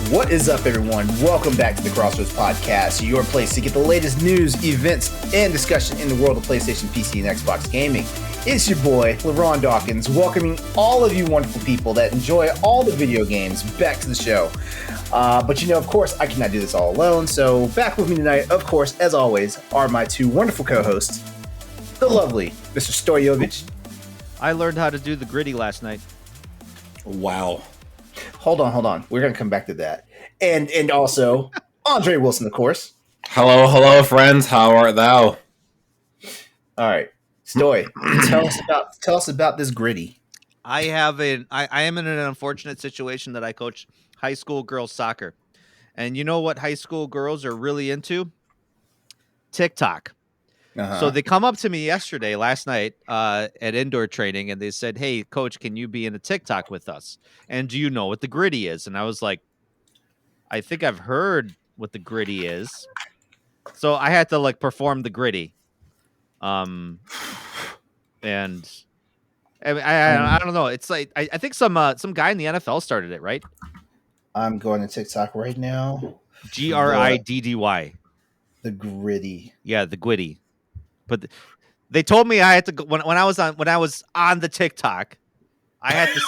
What is up, everyone? Welcome back to the Crossroads Podcast, your place to get the latest news, events, and discussion in the world of PlayStation, PC, and Xbox gaming. It's your boy, LeRon Dawkins, welcoming all of you wonderful people that enjoy all the video games back to the show. But of course, I cannot do this all alone, so back with me tonight, of course, as always, are my two wonderful co-hosts, the lovely Mr. Stoyovich. I learned how to do the gritty last night. Wow. Hold on. We're going to come back to that. And also, Andre Wilson, of course. Hello, friends. How art thou? All right. Stoy, tell us about this gritty. I am in an unfortunate situation that I coach high school girls soccer. And you know what high school girls are really into? TikTok. Uh-huh. So they come up to me last night at indoor training, and they said, "Hey, coach, can you be in a TikTok with us? And do you know what the gritty is?" And I was like, I think I've heard what the gritty is. So I had to perform the gritty. And I don't know. It's like I think some guy in the NFL started it, right? I'm going to TikTok right now. GRIDDY. The gritty. Yeah, the gritty. But they told me I had to go when I was on the TikTok. I had to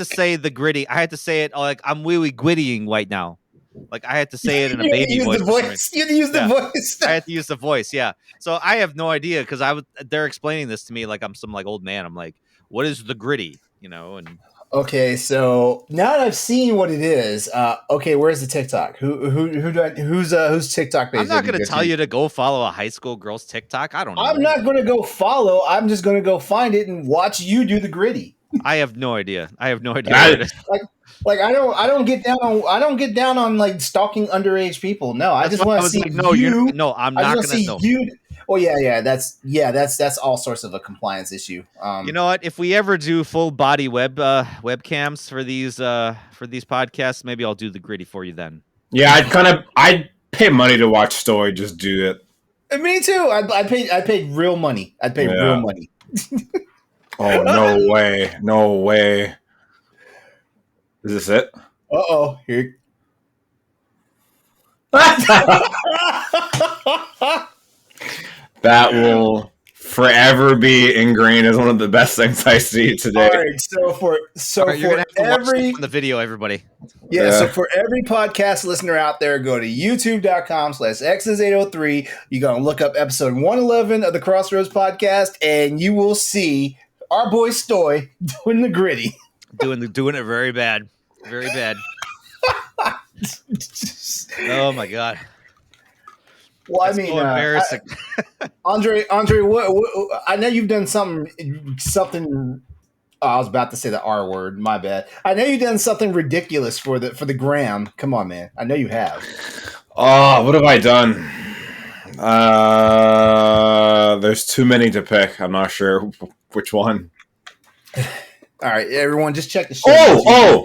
say the gritty. I had to say it like I'm really grittying right now. Like I had to say it in a baby voice. You had to use the voice. I had to use the voice. Yeah. So I have no idea because they're explaining this to me like I'm some old man. I'm like, what is the gritty? And okay, so now that I've seen what it is, where's the TikTok? Who's TikTok page? I'm not going to tell you to go follow a high school girl's TikTok. I don't know. I'm not going to go follow. I'm just going to go find it and watch you do the gritty. I have no idea. What it is. Like I don't get down on stalking underage people. No, I just want to see you. No, I'm not going to see you. Oh yeah, that's all sorts of a compliance issue. You know what? If we ever do full body webcams for these podcasts, maybe I'll do the gritty for you then. Yeah, I'd pay money to watch Stoy just do it. Me too. I paid real money. I'd pay real money. Oh no way! Is this it? Uh-oh, here. That will forever be ingrained as one of the best things I see today. All right, so you're gonna have to watch the video, everybody. Yeah, so for every podcast listener out there, go to youtube.com/xs803. You're gonna look up episode 111 of the Crossroads Podcast, and you will see our boy Stoy doing the gritty. Doing it very bad. Very bad. Oh my god. Well, that's so embarrassing. Andre, what? I know you've done something. Oh, I was about to say the R word. My bad. I know you've done something ridiculous for the gram. Come on, man. I know you have. Oh, what have I done? There's too many to pick. I'm not sure which one. All right, everyone, just check the show.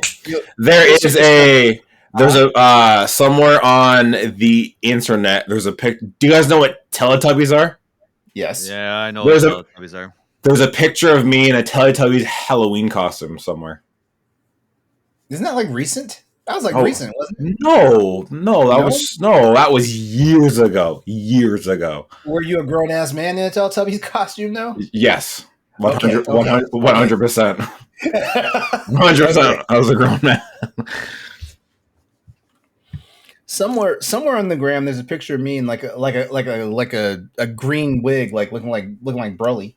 There's a somewhere on the internet. There's a pic. Do you guys know what Teletubbies are? Yes. Yeah, I know what Teletubbies are. There's a picture of me in a Teletubbies Halloween costume somewhere. Isn't that recent? That was recent, wasn't it? No, that was years ago. Years ago. Were you a grown ass man in a Teletubbies costume though? Yes. 100%. 100%. I was a grown man. Somewhere on the gram, there's a picture of me in like a green wig, looking like Broly.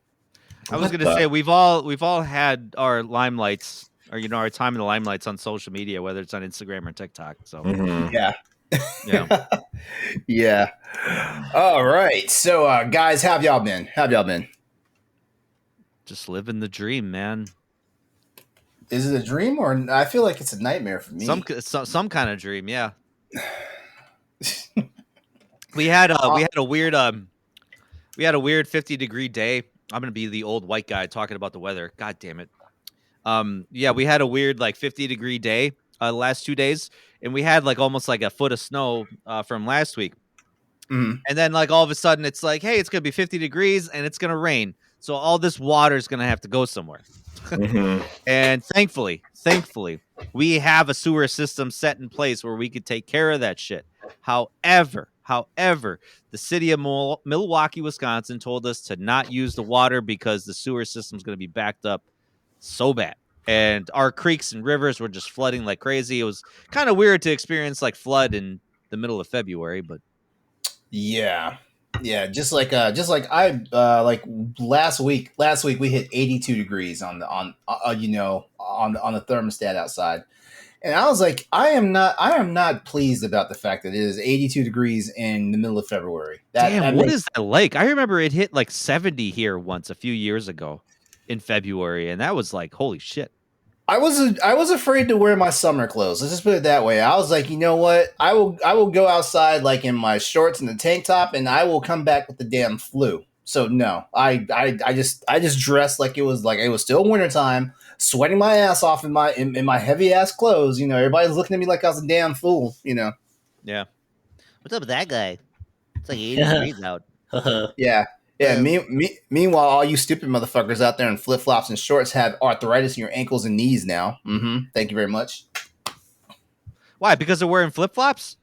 I was gonna say we've all had our limelights, or our time in the limelights on social media, whether it's on Instagram or TikTok. So yeah. Yeah. All right, so guys, how have y'all been? Just living the dream, man. Is it a dream, or I feel like it's a nightmare for me? Some kind of dream, yeah. We had a weird 50-degree day. I'm gonna be the old white guy talking about the weather. God damn it. Yeah, we had a weird 50-degree day the last 2 days, and we had almost a foot of snow from last week. Mm-hmm. And then all of a sudden it's hey, it's gonna be 50 degrees and it's gonna rain. So all this water is going to have to go somewhere. Mm-hmm. And thankfully, We have a sewer system set in place where we could take care of that shit. However, the city of Milwaukee, Wisconsin told us to not use the water because the sewer system is going to be backed up so bad. And our creeks and rivers were just flooding like crazy. It was kind of weird to experience like flood in the middle of February, but Yeah. Yeah, just like I like last week we hit 82 degrees on the on the thermostat outside. And I was like, I am not pleased about the fact that it is 82 degrees in the middle of February. Damn, what is that like? I remember it hit like 70 here once a few years ago in February, and that was like, holy shit. I was afraid to wear my summer clothes. Let's just put it that way. I was like, you know what? I will go outside like in my shorts and the tank top, and I will come back with the damn flu. So no, I just dressed like it was still wintertime, sweating my ass off in my heavy ass clothes. You know, everybody's looking at me like I was a damn fool. You know. Yeah. What's up with that guy? It's like 80 degrees out. Yeah. Yeah, meanwhile, all you stupid motherfuckers out there in flip-flops and shorts have arthritis in your ankles and knees now. Mm-hmm. Thank you very much. Why? Because they're wearing flip-flops?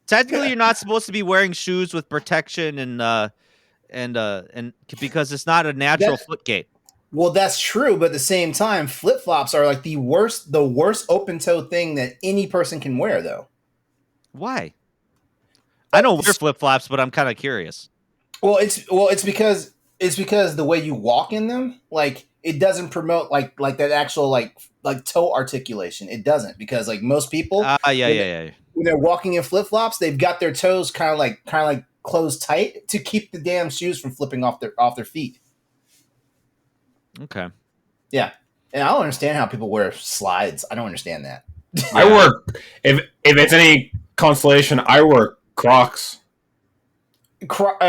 Technically, you're not supposed to be wearing shoes with protection and because it's not a natural foot gait. Well, that's true, but at the same time, flip-flops are like the worst open-toe thing that any person can wear, though. Why? I don't wear flip-flops, but I'm kind of curious. Well, it's because the way you walk in them, like it doesn't promote like that actual like toe articulation. It doesn't, because like most people, when they're walking in flip flops, they've got their toes kind of like closed tight to keep the damn shoes from flipping off their feet. Okay. Yeah, and I don't understand how people wear slides. I don't understand that. I work if it's any consolation. I wear Crocs. Crocs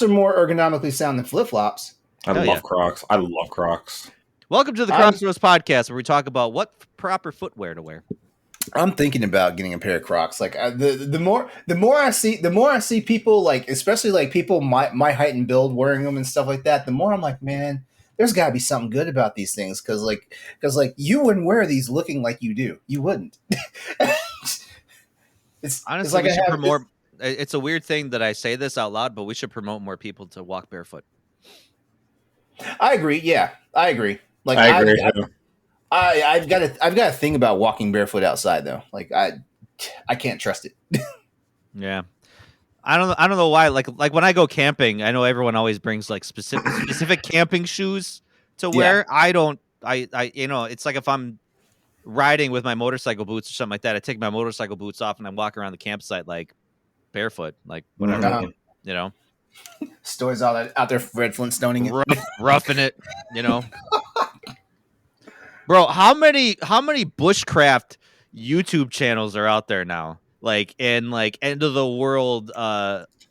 are more ergonomically sound than flip-flops. I love Crocs. I love Crocs. Welcome to the Crossroads Podcast, where we talk about what proper footwear to wear. I'm thinking about getting a pair of Crocs. Like the more I see people, like especially like people my height and build wearing them and stuff like that, the more I'm like, man, there's got to be something good about these things, because you wouldn't wear these looking like you do. You wouldn't. Honestly, we should promote. It's a weird thing that I say this out loud, but we should promote more people to walk barefoot. I agree. Yeah, I agree. Like I agree. I've got a thing about walking barefoot outside though. Like I can't trust it. Yeah, I don't know why. Like when I go camping, I know everyone always brings like specific camping shoes to wear. Yeah. I it's like if I'm riding with my motorcycle boots or something like that, I take my motorcycle boots off and I walk around the campsite like barefoot, like whatever, you know. Stoy's out there Red Flintstoning it, roughing it, you know. Bro, how many bushcraft YouTube channels are out there now? Like in like end of the world.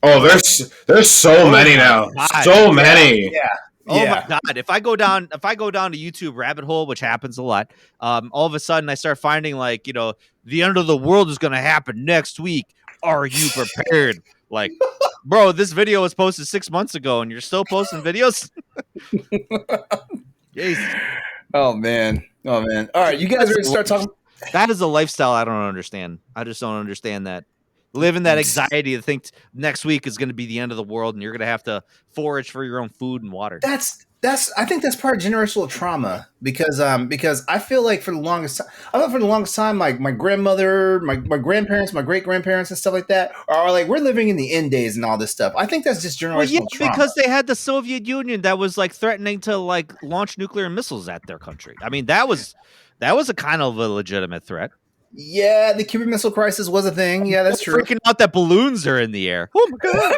There's so many now. God. So many. Yeah. Oh my God! If I go down to YouTube rabbit hole, which happens a lot, all of a sudden I start finding like, you know, the end of the world is going to happen next week. Are you prepared? Like, bro, this video was posted 6 months ago, and you're still posting videos. Jesus. Oh man. All right, you guys ready to start talking? That is a lifestyle I don't understand. I just don't understand that. Live in that anxiety to think next week is going to be the end of the world, and you're going to have to forage for your own food and water. I think that's part of generational trauma, because I feel like for the longest time, my grandmother, my grandparents, my great grandparents, and stuff like that are like, we're living in the end days and all this stuff. I think that's just generational trauma. Because they had the Soviet Union that was like threatening to like launch nuclear missiles at their country. I mean, that was a kind of a legitimate threat. Yeah, the Cuban Missile Crisis was a thing. Yeah, that's true. Freaking out that balloons are in the air. Oh my God.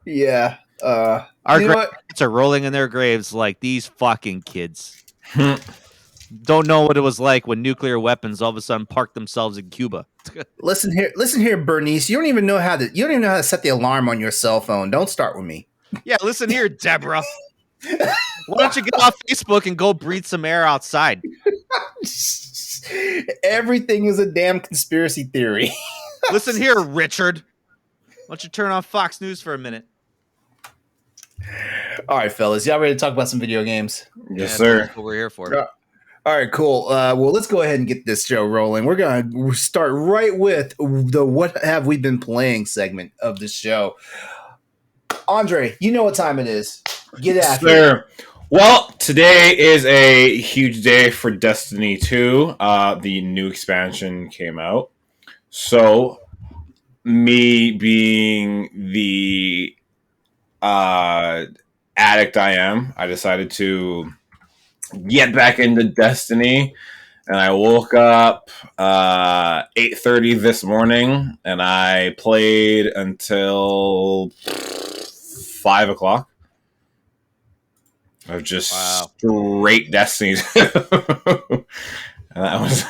Yeah. Our grandparents are rolling in their graves like these fucking kids. Don't know what it was like when nuclear weapons all of a sudden parked themselves in Cuba. Listen here, Bernice. You don't even know how to set the alarm on your cell phone. Don't start with me. Yeah, listen here, Deborah. Why don't you get off Facebook and go breathe some air outside? Everything is a damn conspiracy theory. Listen here, Richard. Why don't you turn on Fox News for a minute? All right, fellas, y'all ready to talk about some video games? Yes, sir. That's what we're here for. All right, cool. Well, let's go ahead and get this show rolling. We're gonna start right with the "What Have We Been Playing" segment of the show. Andre, you know what time it is. Get after it. Well, today is a huge day for Destiny 2. The new expansion came out. So, me being the addict I am, I decided to get back into Destiny. And I woke up 8:30 this morning, and I played until 5 o'clock. Of just straight Destiny. That was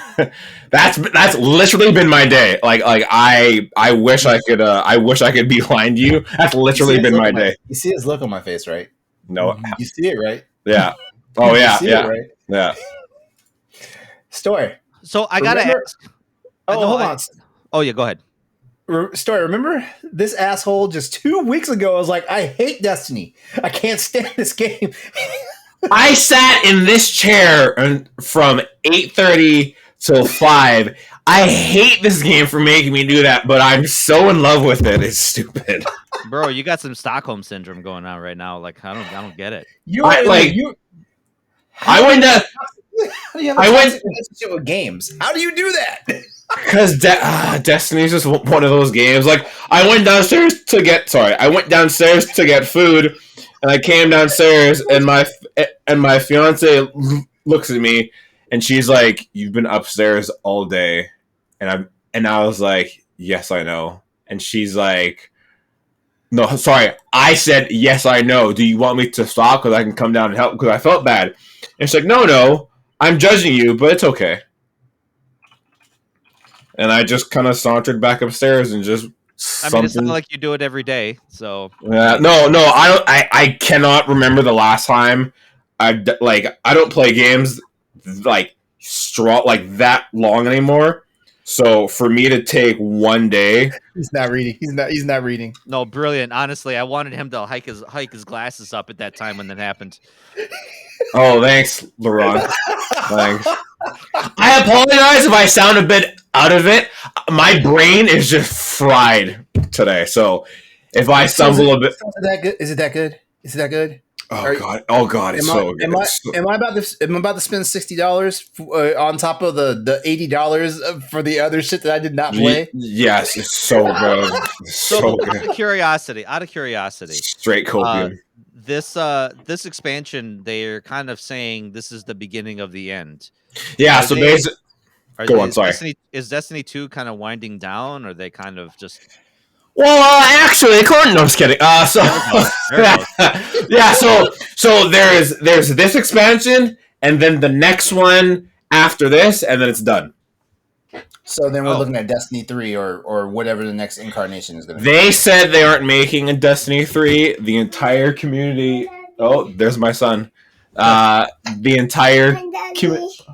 that's literally been my day. Like I wish I could be lying to you. That's literally been my day. You see his look on my face, right? No, you see it, right? Yeah. Oh yeah, yeah, it, right? Yeah. Stoy. So I gotta ask. Hold on. Oh yeah, go ahead. Story, remember this asshole just 2 weeks ago was like, I hate Destiny. I can't stand this game. I sat in this chair from 8:30 till 5. I hate this game for making me do that, but I'm so in love with it. It's stupid. Bro, you got some Stockholm syndrome going on right now. Like I don't get it. I went to How do you have a toxic relationship with games? How do you do that? Because Destiny's just one of those games. Like I went downstairs to get food, and I came downstairs, and my fiance looks at me, and she's like, "You've been upstairs all day," and I was like, "Yes, I know," and she's like, "No, sorry." I said, "Yes, I know. Do you want me to stop because I can come down and help?" Because I felt bad, and she's like, "No, I'm judging you, but it's okay." And I just kind of sauntered back upstairs and just. I mean, it's not like you do it every day, so. Yeah, no, I don't. I cannot remember the last time I don't play games like that long anymore. So for me to take one day, he's not reading. He's not reading. No, brilliant. Honestly, I wanted him to hike his glasses up at that time when that happened. Oh, thanks, LeRon. Thanks. I apologize if I sound a bit out of it. My brain is just fried today. So if I stumble a bit, is it that good? Oh god, it's so good. Am I about to spend $60 on top of the $80 for the other shit that I did not play? Yes, it's so good. So good. Out of curiosity, straight copium. This expansion, they're kind of saying this is the beginning of the end. Yeah, so basically, go on. Sorry, is Destiny 2 kind of winding down, or are they kind of just? Well, actually, no, I'm just kidding. Yeah, so there's this expansion, and then the next one after this, and then it's done. So then we're looking at Destiny 3 or whatever the next incarnation is going to be. They said they aren't making a Destiny 3. The entire community. Oh, there's my son. The entire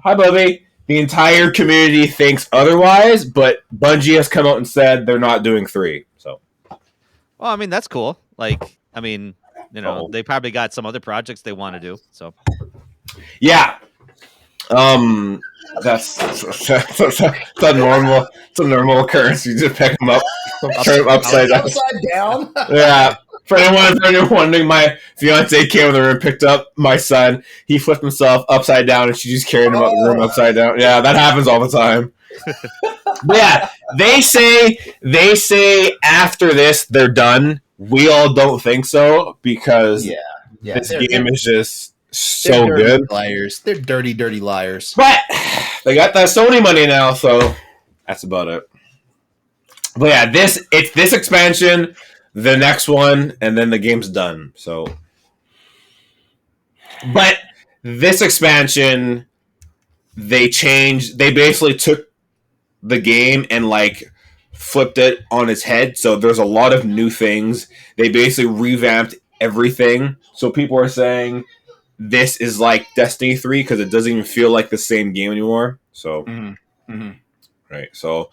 Hi, Bubby. The entire community thinks otherwise, but Bungie has come out and said they're not doing 3. So, well, I mean that's cool. Like, I mean, they probably got some other projects they want to do. So, yeah. That's a normal occurrence. You just pick them up, turn them upside down. Yeah. For anyone wondering, my fiance came in the room, picked up my son. He flipped himself upside down, and she just carried him out the room upside down. Yeah, that happens all the time. But yeah, they say after this they're done. We all don't think so because this game is just so good. Liars. They're dirty liars. But they got that Sony money now, so that's about it. But yeah, this expansion, the next one, and then the game's done. So, but this expansion, they basically took the game and flipped it on its head. So there's a lot of new things. They basically revamped everything. So people are saying this is like Destiny 3 because it doesn't even feel like the same game anymore. So, right. So,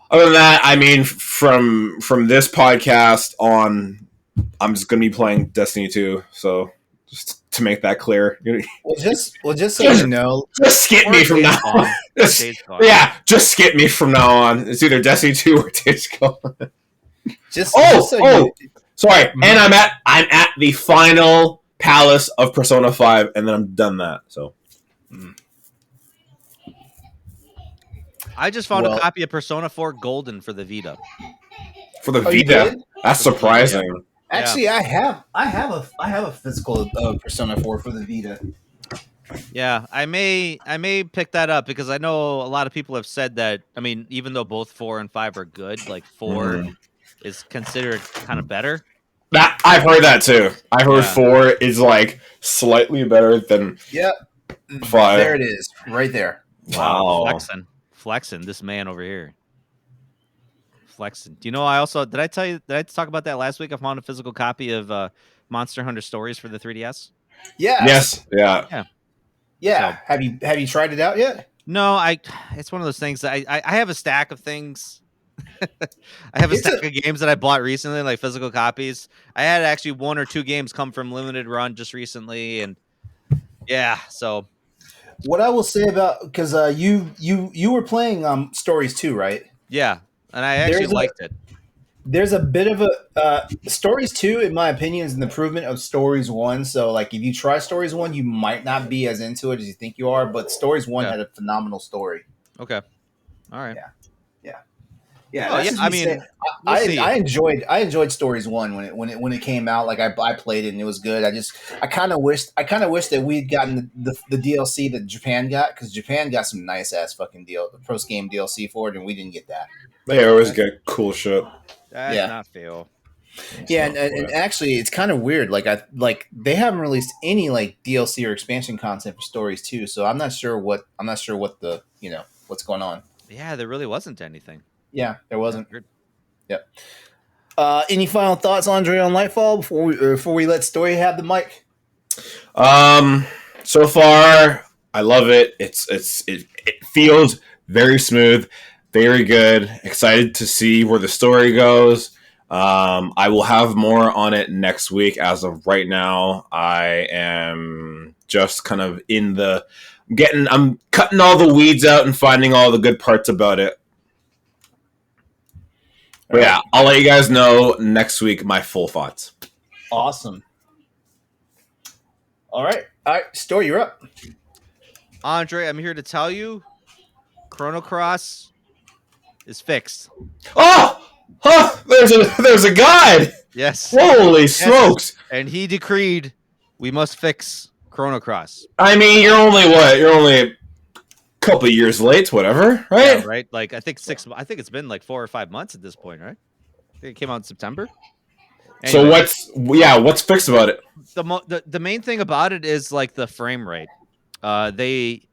other than that, I mean, from this podcast on, I'm just gonna be playing Destiny 2. So just to make that clear, Well, just so you know, just skip me from now on. Just skip me from now on. It's either Destiny 2 or Days Gone. just so Sorry, and I'm at the final palace of Persona 5, and then I'm done that. So I just found a copy of Persona 4 Golden for the Vita. For the Vita, that's surprising. Vita, yeah. Actually, I have a physical Persona 4 for the Vita. Yeah, I may pick that up because I know a lot of people have said that. I mean, even though both 4 and 5 are good, like 4 is considered kind of better. That I've heard that too. I heard 4 is like slightly better than 5. There it is, right there. Wow, flexing. This man over here. Flexing. Do you know? Did I talk about that last week? I found a physical copy of Monster Hunter Stories for the 3DS. Yeah. Yes. Yeah. So, have you tried it out yet? No, it's one of those things that I have a stack of things. I have a stack of games that I bought recently, like physical copies. I had actually 1 or 2 games come from limited run just recently, and so what I will say about because you were playing Stories 2, right? Yeah, and I actually liked it. There's a bit of a Stories 2, in my opinion, is an improvement of Stories 1. So, like, if you try Stories 1, you might not be as into it as you think you are. But Stories 1 had a phenomenal story. Okay, all right. Yeah. I mean, I enjoyed Stories 1 when it came out. Like, I played it and it was good. I kind of wish that we'd gotten the DLC that Japan got, because Japan got some nice ass fucking post game DLC for it, and we didn't get that. They always get cool shit. That's not fair. Yeah, and actually, it's kind of weird. Like they haven't released any like DLC or expansion content for Stories 2, so I'm not sure what the what's going on. Yeah, there really wasn't anything. Yeah, there wasn't. Yep. Any final thoughts, Andre, on Lightfall before we let Story have the mic? So far, I love it. It feels very smooth, very good. Excited to see where the story goes. I will have more on it next week. As of right now, I am just kind of I'm cutting all the weeds out and finding all the good parts about it. But yeah, I'll let you guys know next week my full thoughts. Awesome. All right, Story, you're up. Andre, I'm here to tell you, Chrono Cross is fixed. There's a god. Yes. Holy smokes! And he decreed we must fix Chrono Cross. I mean, you're only a couple of years late, whatever, right? Yeah, right. Like I think it's been like 4 or 5 months at this point, right? I think it came out in September. Anyway, so what's fixed about it? The main thing about it is like the frame rate. They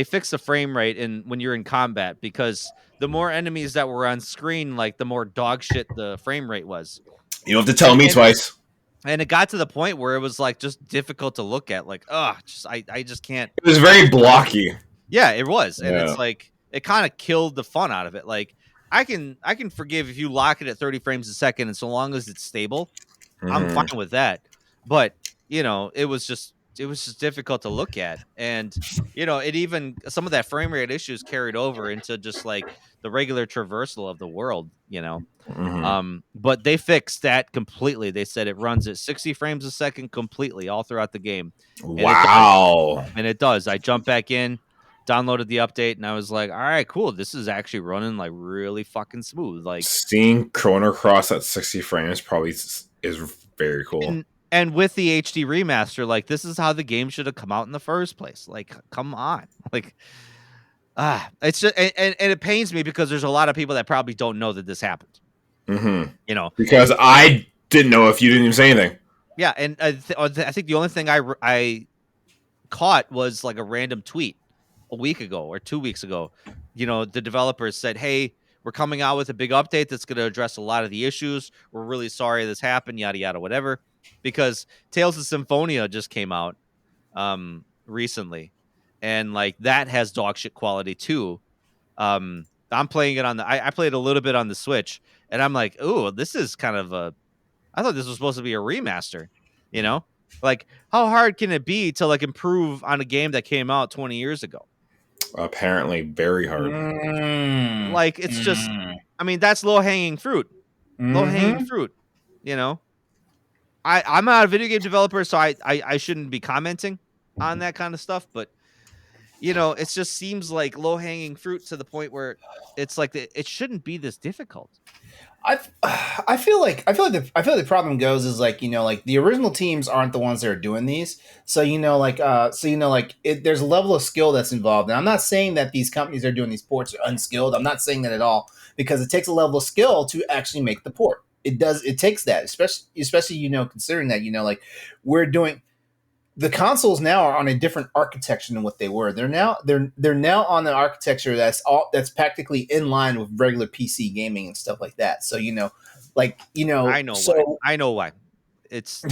fixed the frame rate when you're in combat, because the more enemies that were on screen, like the more dog shit the frame rate was. You don't have to tell me twice. And it got to the point where it was like just difficult to look at. Like, I just can't. It was very blocky. Yeah, it was, and it's like it kind of killed the fun out of it. Like, I can forgive if you lock it at 30 frames a second, and so long as it's stable, I'm fine with that. But it was just difficult to look at, and it even some of that frame rate issues carried over into just like the regular traversal of the world. But they fixed that completely. They said it runs at 60 frames a second completely all throughout the game. Wow. And it does. I jumped back in, downloaded the update, and I was like, all right, cool, this is actually running like really fucking smooth. Like, seeing Chrono Cross at 60 frames probably is very cool. And with the HD remaster, like, this is how the game should have come out in the first place. Like, come on. Like, it's just, and it pains me because there's a lot of people that probably don't know that this happened. Because I didn't know if you didn't even say anything. Yeah, and I think the only thing I caught was like a random tweet a week ago or 2 weeks ago. The developers said, hey, we're coming out with a big update that's going to address a lot of the issues. We're really sorry this happened, yada, yada, whatever. Because Tales of Symphonia just came out recently. And like that has dog shit quality too. I'm playing it I played a little bit on the Switch, and I'm like, ooh, this is kind of a I thought this was supposed to be a remaster. You know, like how hard can it be to like improve on a game that came out 20 years ago? Apparently, very hard. Like it's just, I mean, that's low hanging fruit. Low hanging fruit. You know, I'm not a video game developer, so I shouldn't be commenting on that kind of stuff. But you know, it just seems like low hanging fruit to the point where it's like it shouldn't be this difficult. I feel like the problem goes is like, you know, like the original teams aren't the ones that are doing these, so you know like there's a level of skill that's involved, and I'm not saying that these companies that are doing these ports are unskilled. I'm not saying that at all, because it takes a level of skill to actually make the port. It takes that, especially you know, considering that, you know, like we're doing, the consoles now are on a different architecture than what they were. They're now on an architecture that's practically in line with regular PC gaming and stuff like that. So you know, like you know, I know why. It's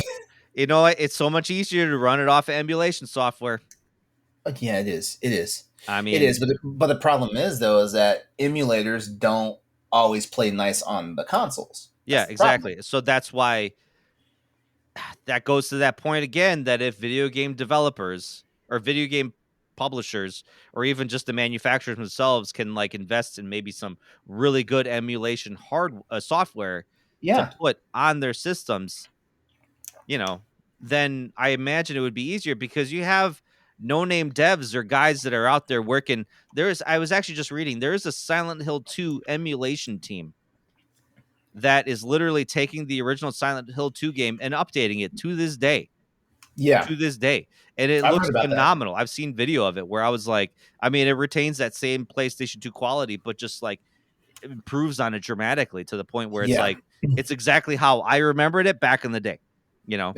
you know what? It's so much easier to run it off of emulation software. Yeah, it is. It is. I mean, It is. But the problem is though is that emulators don't always play nice on the consoles. yeah, exactly. So that's why that goes to that point again, that if video game developers or video game publishers or even just the manufacturers themselves can like invest in maybe some really good emulation software to Yeah. put on their systems, you know, then I imagine it would be easier, because you have no name devs or guys that are out there working. I was actually just reading, there is a Silent Hill 2 emulation team that is literally taking the original Silent Hill 2 game and updating it to this day. Yeah. To this day. And it I've looks heard about that. phenomenal. I've seen video of it where I was like, I mean, it retains that same PlayStation 2 quality, but just like it improves on it dramatically to the point where it's Yeah. like, it's exactly how I remembered it back in the day, you know?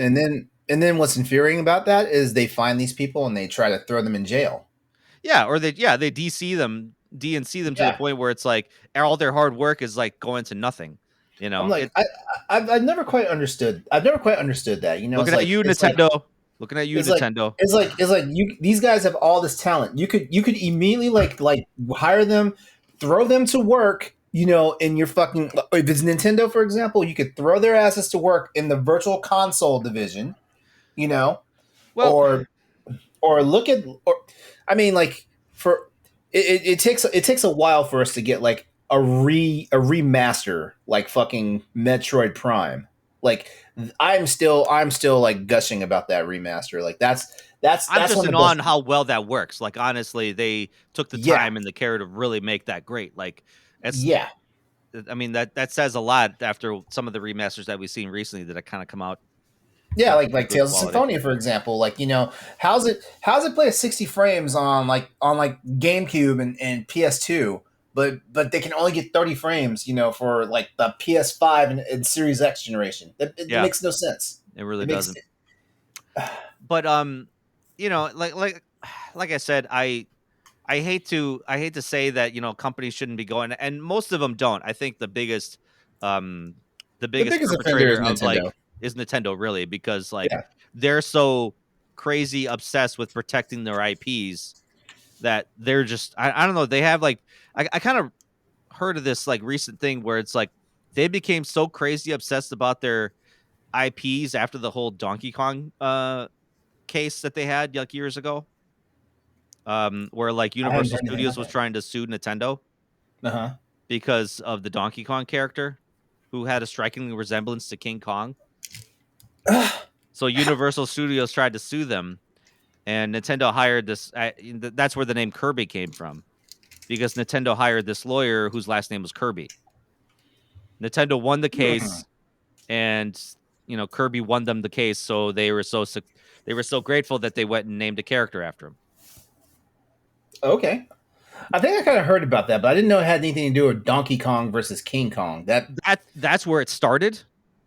And then what's infuriating about that is they find these people and they try to throw them in jail. Yeah. Or they DNC them to the point where it's like all their hard work is like going to nothing. You know, I'm like, I've never quite understood. I've never quite understood that. You know, looking at you, Nintendo. Looking at you, Nintendo. It's like you. These guys have all this talent. You could immediately like hire them, throw them to work. You know, in your fucking, if it's Nintendo, for example, you could throw their asses to work in the virtual console division. You know, well, or look at, or I mean, like for it takes a while for us to get like a remaster like fucking Metroid Prime. Like I'm still like gushing about that remaster. Like that's I'm just in awe on how well that works. Like honestly, they took the time and the care to really make that great. Like I mean that says a lot after some of the remasters that we've seen recently that have kind of come out. Yeah, like Tales of Symphonia, for example. Like, you know, how's it play at 60 frames on GameCube and PS2, but they can only get 30 frames, you know, for like the PS5 and Series X generation. It makes no sense. It really doesn't. But you know, like I said, I hate to say that, you know, companies shouldn't be going, and most of them don't. I think the biggest perpetrator of like is Nintendo, really, because like they're so crazy obsessed with protecting their IPs that they're just I don't know, they have like I kind of heard of this like recent thing where it's like they became so crazy obsessed about their IPs after the whole Donkey Kong case that they had like years ago, where like Universal Studios was trying to sue Nintendo because of the Donkey Kong character who had a striking resemblance to King Kong. So Universal Studios tried to sue them, and Nintendo hired this. That's where the name Kirby came from, because Nintendo hired this lawyer whose last name was Kirby. Nintendo won the case, and you know Kirby won them the case, so they were so grateful that they went and named a character after him. Okay. I think I kind of heard about that, but I didn't know it had anything to do with Donkey Kong versus King Kong. That's where it started.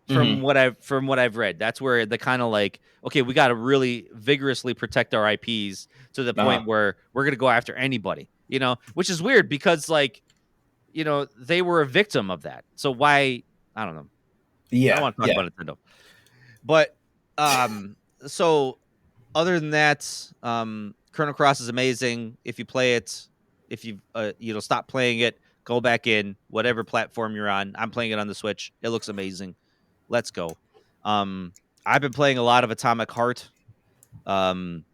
From what I've read, that's where the kind of like, okay, we got to really vigorously protect our IPs to the point where we're gonna go after anybody, you know, which is weird because like, you know, they were a victim of that. So why? I don't know. Yeah, I don't want to talk about Nintendo, but so other than that, Chrono Cross is amazing. If you play it, if you you know, stop playing it, go back in whatever platform you're on. I'm playing it on the Switch. It looks amazing. Let's go. I've been playing a lot of Atomic Heart. Um,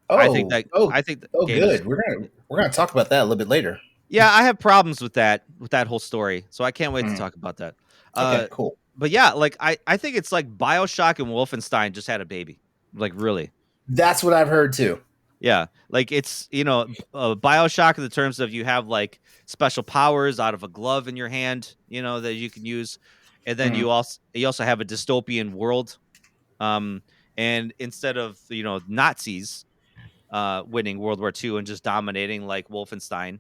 I think Oh, that oh, I think the oh, game is. good. We're gonna talk about that a little bit later. Yeah, I have problems with that whole story, so I can't wait to talk about that. Okay, cool. But yeah, like I think it's like BioShock and Wolfenstein just had a baby. Like really. That's what I've heard too. Yeah, like it's BioShock in the terms of you have like special powers out of a glove in your hand, that you can use, and then you also have a dystopian world, and instead of Nazis winning World War II and just dominating like Wolfenstein,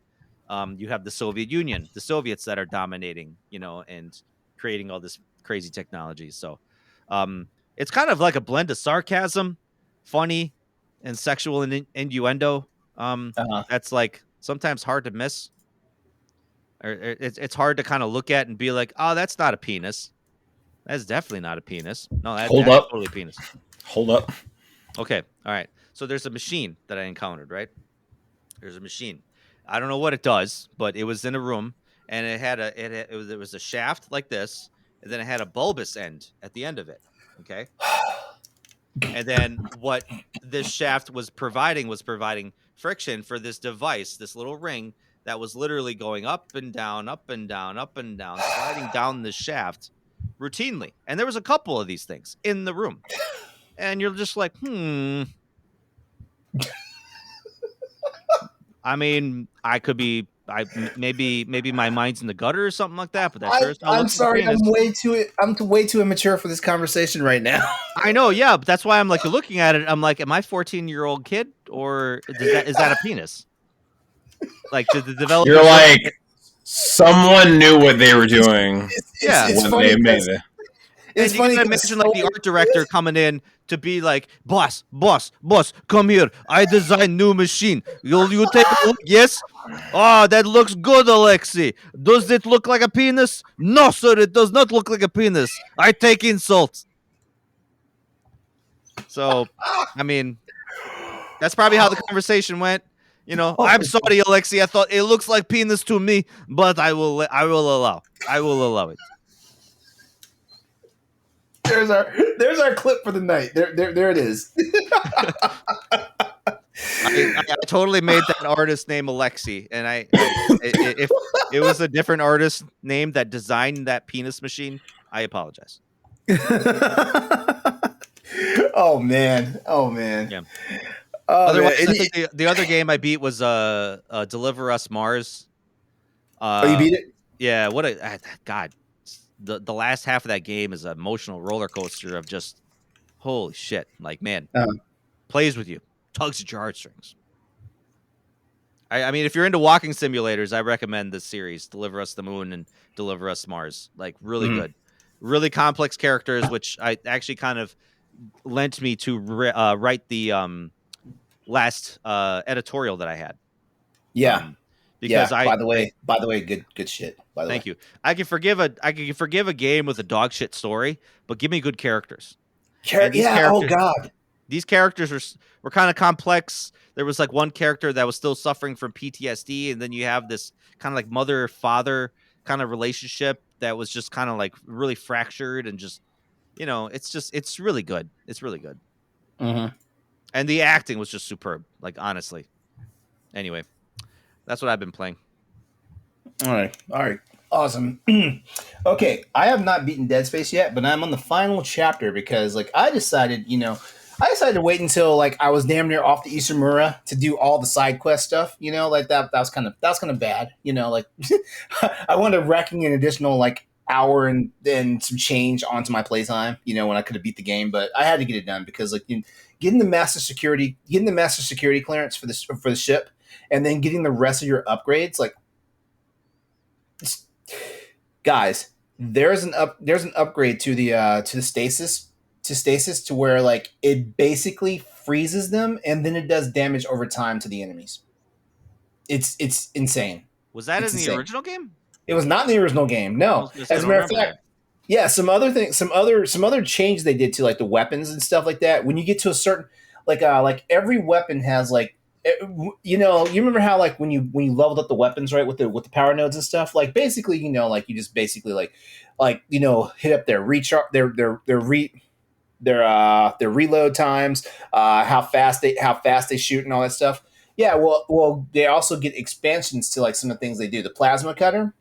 you have the Soviet Union, the Soviets that are dominating, and creating all this crazy technology. So it's kind of like a blend of sarcasm, funny, and sexual innuendo. That's like sometimes hard to miss. Or it's hard to kind of look at and be like, oh, that's not a penis. That's definitely not a penis. No, that's totally a penis. Hold up. Okay. All right. So there's a machine that I encountered, right? There's a machine. I don't know what it does, but it was in a room and it was a shaft like this, and then it had a bulbous end at the end of it. Okay. And then what this shaft was providing friction for this device, this little ring that was literally going up and down, up and down, up and down, sliding down the shaft routinely. And there was a couple of these things in the room. And you're just like, I mean, maybe my mind's in the gutter or something like that, but that I'm sorry, I'm way too immature for this conversation right now. I know, yeah, but that's why I'm like looking at it. I'm like, am I 14-year-old kid, or is that a penis? Like, did the developer? You're like, someone knew what they were doing. It's when funny they made it. It's funny. You can imagine like the art director coming in to be like, boss, come here. I designed new machine. You take a look? Yes. Oh, that looks good, Alexei. Does it look like a penis? No, sir. It does not look like a penis. I take insults. So, I mean, that's probably how the conversation went. I'm sorry, Alexei. I thought it looks like penis to me, but I will allow it. There's our clip for the night. There it is. I totally made that artist name Alexei, and if it was a different artist name that designed that penis machine, I apologize. Oh man. Yeah. Otherwise, I think the other game I beat was Deliver Us Mars. You beat it? Yeah. What a God. The last half of that game is an emotional roller coaster of just holy shit. Like, man, plays with you, tugs at your heartstrings. I mean, if you're into walking simulators, I recommend this series, Deliver Us the Moon and Deliver Us Mars. Like, really good, really complex characters, which I actually kind of lent me to write the last editorial that I had. Yeah. Because by the way, good shit. By the way, thank you. I can forgive a game with a dog shit story, but give me good characters. Oh god, these characters were kind of complex. There was like one character that was still suffering from PTSD, and then you have this kind of like mother-father kind of relationship that was just kind of like really fractured and just, it's really good. It's really good. Mm-hmm. And the acting was just superb. Like, honestly. Anyway. That's what I've been playing. All right. Awesome. Okay, I have not beaten Dead Space yet, but I'm on the final chapter because, like, I decided to wait until like I was damn near off the Isumura to do all the side quest stuff. Like that was kind of bad. Like I wanted to racking an additional like hour and then some change onto my playtime. When I could have beat the game, but I had to get it done because like getting the master security clearance for the ship. And then getting the rest of your upgrades, like, guys, there's an upgrade to the stasis to where like it basically freezes them and then it does damage over time to the enemies. It's insane. Was that in the original game? It was not in the original game. No, as a matter of fact, yeah. Some other change they did to like the weapons and stuff like that. When you get to a certain like every weapon has like You know, you remember how like when you leveled up the weapons, right, with the power nodes and stuff, like basically, you know, like you just basically like you know, hit up their recharge, their reload times, how fast they shoot and all that stuff. Yeah, well, they also get expansions to like some of the things they do. The plasma cutter.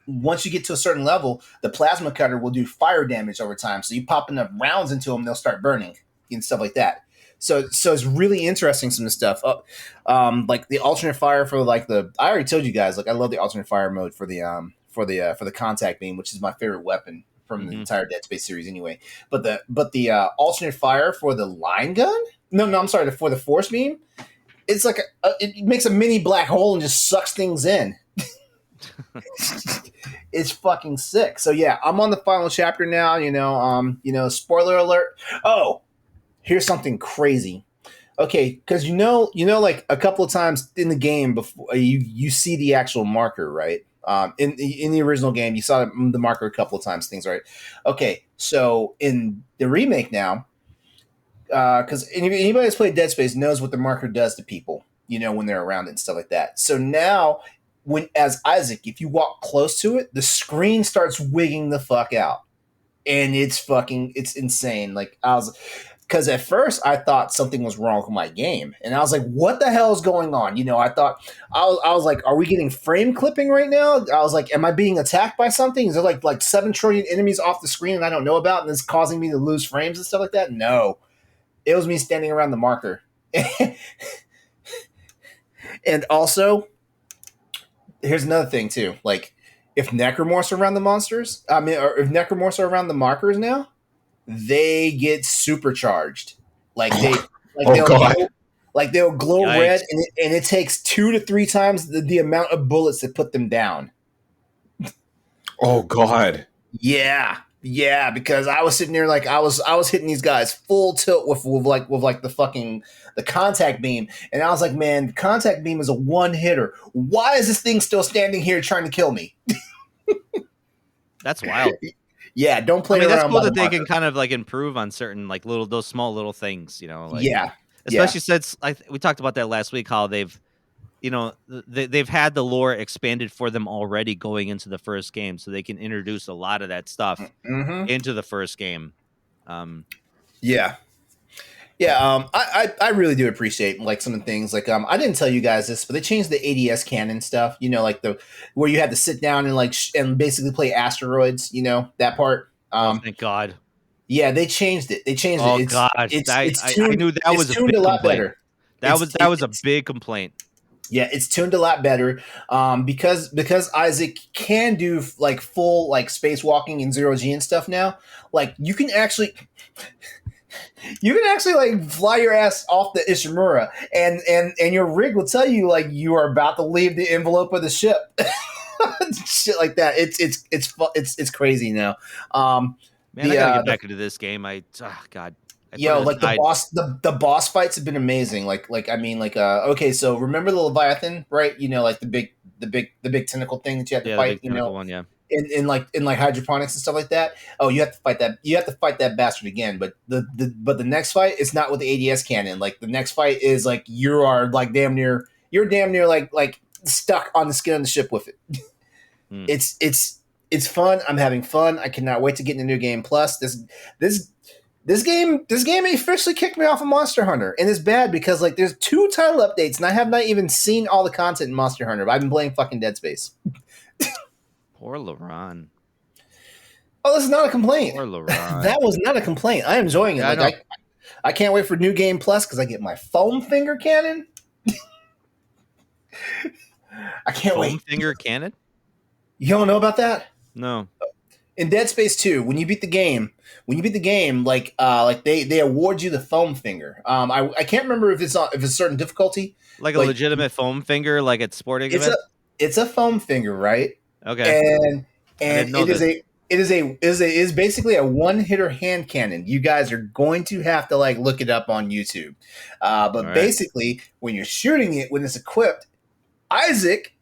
Once you get to a certain level, the plasma cutter will do fire damage over time. So you pop enough rounds into them, they'll start burning and stuff like that. So it's really interesting, some of the stuff. Like the alternate fire for like I already told you guys, like I love the alternate fire mode for the contact beam, which is my favorite weapon from the entire Dead Space series anyway. But the alternate fire for the line gun? No, I'm sorry, for the force beam, it's like it makes a mini black hole and just sucks things in. It's fucking sick. So yeah, I'm on the final chapter now. You know, spoiler alert. Oh, here's something crazy. Okay, because you know, like a couple of times in the game before you see the actual marker, right? In the original game, you saw the marker a couple of times. Things right. Okay, so in the remake now, because anybody that's played Dead Space knows what the marker does to people. You know, when they're around it and stuff like that. So now, as Isaac, if you walk close to it, the screen starts wigging the fuck out, and it's insane. Like because at first I thought something was wrong with my game, and I was like, "What the hell is going on?" You know, I was like, "Are we getting frame clipping right now?" I was like, "Am I being attacked by something? Is there like 7 trillion enemies off the screen and I don't know about, and it's causing me to lose frames and stuff like that?" No, it was me standing around the marker, and also. Here's another thing too. Like, if Necromorphs are around the monsters, or if Necromorphs are around the markers now, they get supercharged. Like they'll glow Yikes. red, and it takes 2 to 3 times the amount of bullets to put them down. Oh God. Yeah, because I was sitting there like I was hitting these guys full tilt with the contact beam, and I was like, man, the contact beam is a one hitter. Why is this thing still standing here trying to kill me? That's wild. Yeah, don't play I mean, around. that's cool by that the they marker. can kind of like improve on certain like those small little things, you know. Like, Yeah, especially since we talked about that last week, how they've, you know, they've had the lore expanded for them already going into the first game, so they can introduce a lot of that stuff into the first game. Yeah. I really do appreciate like some of the things like I didn't tell you guys this, but they changed the ADS canon stuff. You know, like where you had to sit down and like and basically play asteroids. You know that part. Oh, thank God. Yeah, they changed it. Oh It's, God, it's I tuned, knew that was a tuned big a lot complaint. better. That was a big complaint. Yeah, it's tuned a lot better because Isaac can do like full like spacewalking and 0G and stuff now. Like you can actually like fly your ass off the Ishimura and your rig will tell you like you are about to leave the envelope of the ship. Shit like that. It's crazy now. Man, I gotta get back into this game. God. Like the boss fights have been amazing. Like I mean, like okay, so remember the Leviathan, right? You know, like the big tentacle thing that you have to fight. The big tentacle one, yeah. In like hydroponics and stuff like that. Oh, you have to fight that. You have to fight that bastard again. But the next fight is not with the ADS cannon. Like the next fight is like you are like damn near like stuck on the skin of the ship with it. It's fun. I'm having fun. I cannot wait to get into New Game Plus. This game officially kicked me off of Monster Hunter, and it's bad because like there's 2 title updates, and I have not even seen all the content in Monster Hunter. But I've been playing fucking Dead Space. Poor LeRon. Oh, this is not a complaint. Poor LeRon. That was not a complaint. I am enjoying it. Yeah, like I can't wait for New Game Plus because I get my foam finger cannon. I can't wait. Foam finger cannon? You don't know about that? No. In Dead Space 2, when you beat the game, like they award you the foam finger. I can't remember if it's a certain difficulty. Like a legitimate foam finger, like at sporting event? It's a foam finger, right? Okay. And it is basically a one-hitter hand cannon. You guys are going to have to like look it up on YouTube. But basically, when you're shooting it, when it's equipped, Isaac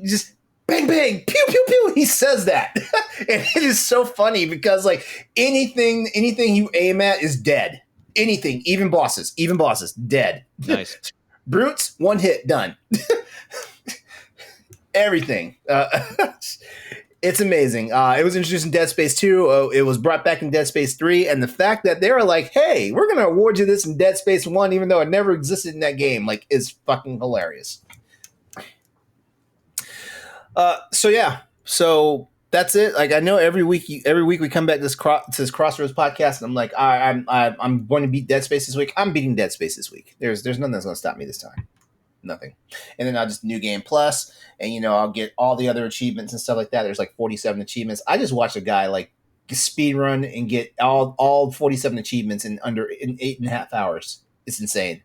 just bang bang pew pew pew. He says that, and it is so funny because like anything you aim at is dead. Anything, even bosses, dead. Nice. Brutes, one hit, done. Everything. It's amazing. It was introduced in Dead Space 2. It was brought back in Dead Space 3. And the fact that they were like, hey, we're going to award you this in Dead Space 1, even though it never existed in that game, like, is fucking hilarious. So that's it. Like, I know every week we come back to this Crossroads podcast, and I'm like, I'm going to beat Dead Space this week. I'm beating Dead Space this week. There's nothing that's going to stop me this time. Nothing. And then I'll just New Game Plus, and I'll get all the other achievements and stuff like that. There's like 47 achievements. I just watched a guy like speed run and get all 47 achievements in 8.5 hours. It's insane.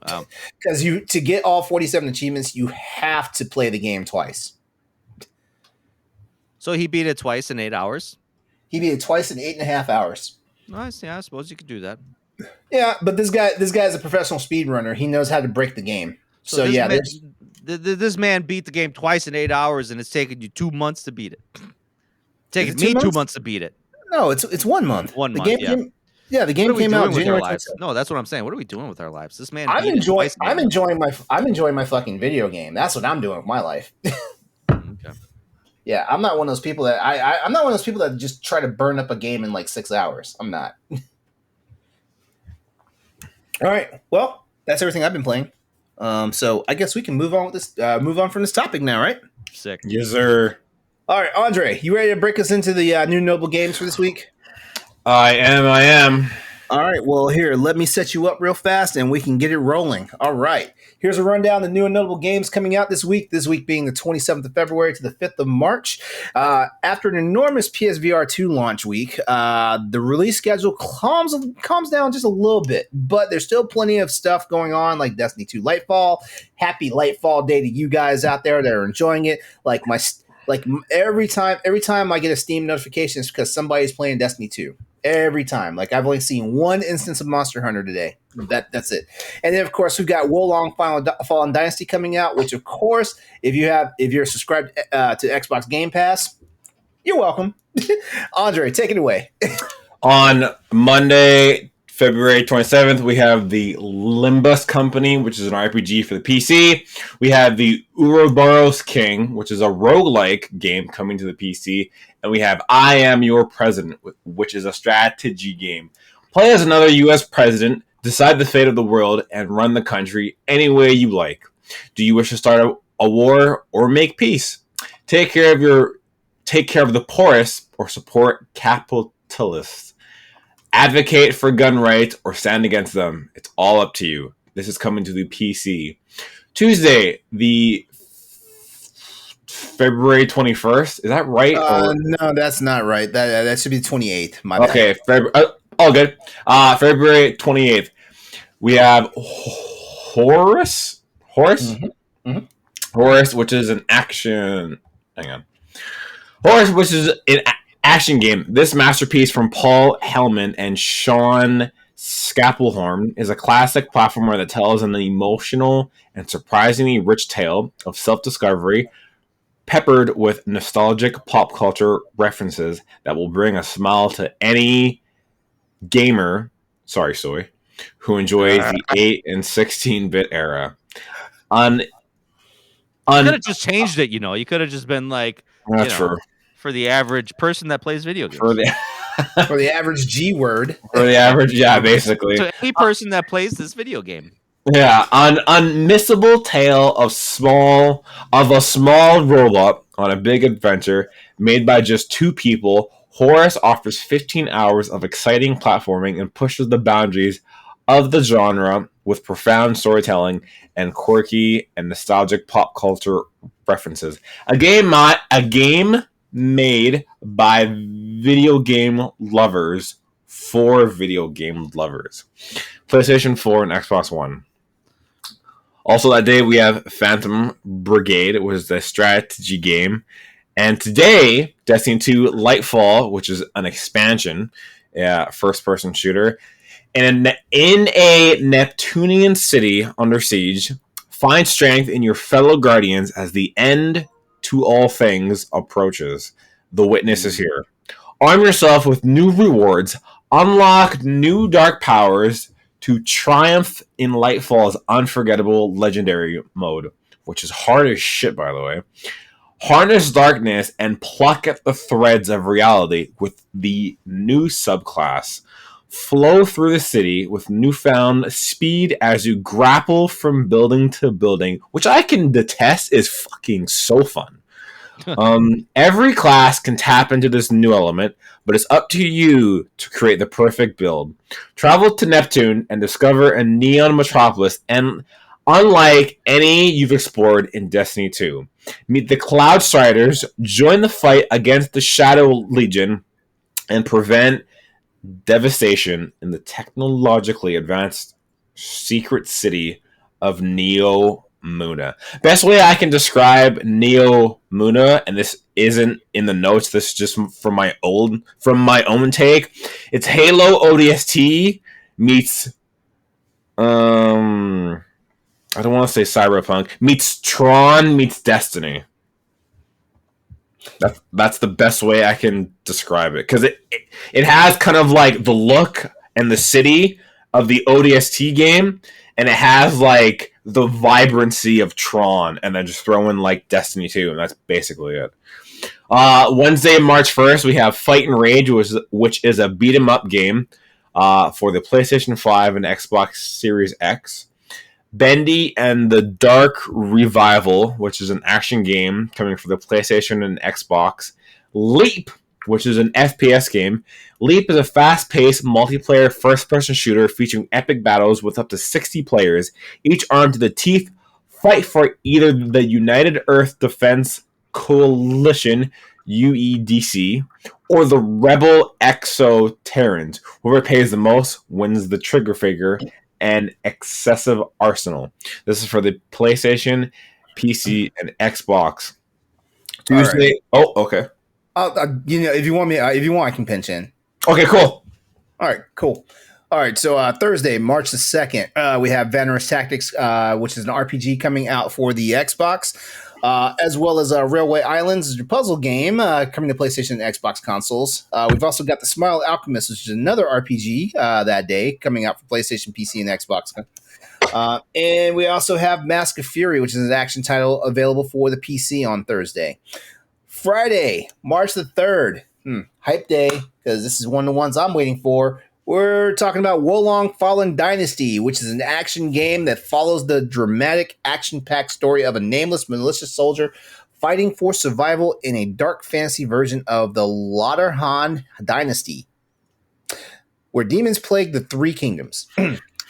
Wow. Because to get all 47 achievements, you have to play the game twice. So he beat it twice in 8 hours? He beat it twice in 8.5 hours. Nice. Yeah, I suppose you could do that. Yeah, but this guy's a professional speedrunner. He knows how to break the game. So yeah, this man beat the game twice in 8 hours, and it's taken you 2 months to beat it. Taking me 2 months to beat it. No, it's 1 month. The game came out January 27th. No, that's what I'm saying. What are we doing with our lives? This man. I'm enjoying my fucking video game. That's what I'm doing with my life. Okay. Yeah, I'm not one of those people that I'm not one of those people that just try to burn up a game in like 6 hours. I'm not. All right. Well, that's everything I've been playing. So I guess we can move on with this. Move on from this topic now, right? Sick. Yes, sir. All right, Andre, you ready to break us into the new Noble games for this week? I am. All right, well, here, let me set you up real fast and we can get it rolling. All right, here's a rundown of the new and notable games coming out this week being the 27th of February to the 5th of March. After an enormous PSVR 2 launch week, the release schedule calms down just a little bit, but there's still plenty of stuff going on, like Destiny 2 Lightfall. Happy Lightfall Day to you guys out there that are enjoying it. Every time I get a Steam notification, it's because somebody's playing Destiny 2. Every time. Like, I've only seen one instance of Monster Hunter today. That's it. And then, of course, we've got Wolong Fallen Dynasty coming out, which, of course, if you're subscribed to Xbox Game Pass, you're welcome. Andre, take it away. On Monday, February 27th, we have the Limbus Company, which is an RPG for the PC. We have the Ouroboros King, which is a roguelike game coming to the PC. And we have I Am Your President, which is a strategy game. Play as another U.S. president, decide the fate of the world, and run the country any way you like. Do you wish to start a war or make peace? Take care of the poorest or support capitalists. Advocate for gun rights or stand against them. It's all up to you. This is coming to the PC. Tuesday, the February 21st. Is that right? No, that's not right. That should be 28th. My bad. Okay, all good. February 28th. We have Horus? Mm-hmm. Mm-hmm. Horus, which is an action... Hang on. Horus, which is an action game. This masterpiece from Paul Hellman and Sean Scapelhorn is a classic platformer that tells an emotional and surprisingly rich tale of self-discovery, peppered with nostalgic pop culture references that will bring a smile to any gamer, sorry, Stoy, who enjoys the 8 and 16-bit era. You could have just changed it, You could have just been like, that's true. For the average person that plays video games. For the average G word. For the average, yeah, basically. So any person that plays this video game. Yeah, an unmissable tale of a small robot on a big adventure made by just two people. Horus offers 15 hours of exciting platforming and pushes the boundaries of the genre with profound storytelling and quirky and nostalgic pop culture references. A game made by video game lovers for video game lovers. PlayStation 4 and Xbox One. Also that day we have Phantom Brigade, which is a strategy game. And today, Destiny 2 Lightfall, which is an expansion, first-person shooter. And in a Neptunian city under siege, find strength in your fellow guardians as the end to all things approaches. The witness is here. Arm yourself with new rewards, unlock new dark powers to triumph in Lightfall's unforgettable legendary mode, which is hard as shit, by the way. Harness darkness and pluck at the threads of reality with the new subclass. Flow through the city with newfound speed as you grapple from building to building, which I can detest is fucking so fun. Every class can tap into this new element, but it's up to you to create the perfect build. Travel to Neptune and discover a neon metropolis, and unlike any you've explored in Destiny 2. Meet the Cloud Striders, join the fight against the Shadow Legion, and prevent devastation in the technologically advanced secret city of Neo Muna. Best way I can describe Neo Muna, and this isn't in the notes, this is just from my own take. It's Halo ODST meets I don't want to say Cyberpunk meets Tron meets Destiny. That's the best way I can describe it, because it has kind of like the look and the city of the ODST game, and it has like the vibrancy of Tron, and then just throw in like Destiny 2, and that's basically it. Wednesday, March 1st, we have Fight and Rage, which is a beat 'em up game for the PlayStation 5 and Xbox Series X. Bendy and the Dark Revival, which is an action game coming for the PlayStation and Xbox. Leap, which is an FPS game. Leap is a fast-paced multiplayer first-person shooter featuring epic battles with up to 60 players, each armed to the teeth, fight for either the United Earth Defense Coalition, UEDC, or the Rebel Exo-Terrans. Whoever pays the most wins the trigger finger and excessive arsenal. This is for the PlayStation, PC, and Xbox. Tuesday. Right. Oh, okay. If you want, I can pinch in. Okay, cool. All right, cool. All right, so Thursday, March the 2nd, we have Vanner's Tactics, which is an RPG coming out for the Xbox, as well as Railway Islands, a puzzle game coming to PlayStation and Xbox consoles. We've also got The Smile Alchemist, which is another RPG that day, coming out for PlayStation, PC, and Xbox. And we also have Mask of Fury, which is an action title available for the PC on Thursday. Friday, March the 3rd, hype day, because this is one of the ones I'm waiting for. We're talking about Wolong Fallen Dynasty, which is an action game that follows the dramatic, action-packed story of a nameless militia soldier fighting for survival in a dark fantasy version of the Lauterhan Dynasty, where demons plague the Three Kingdoms.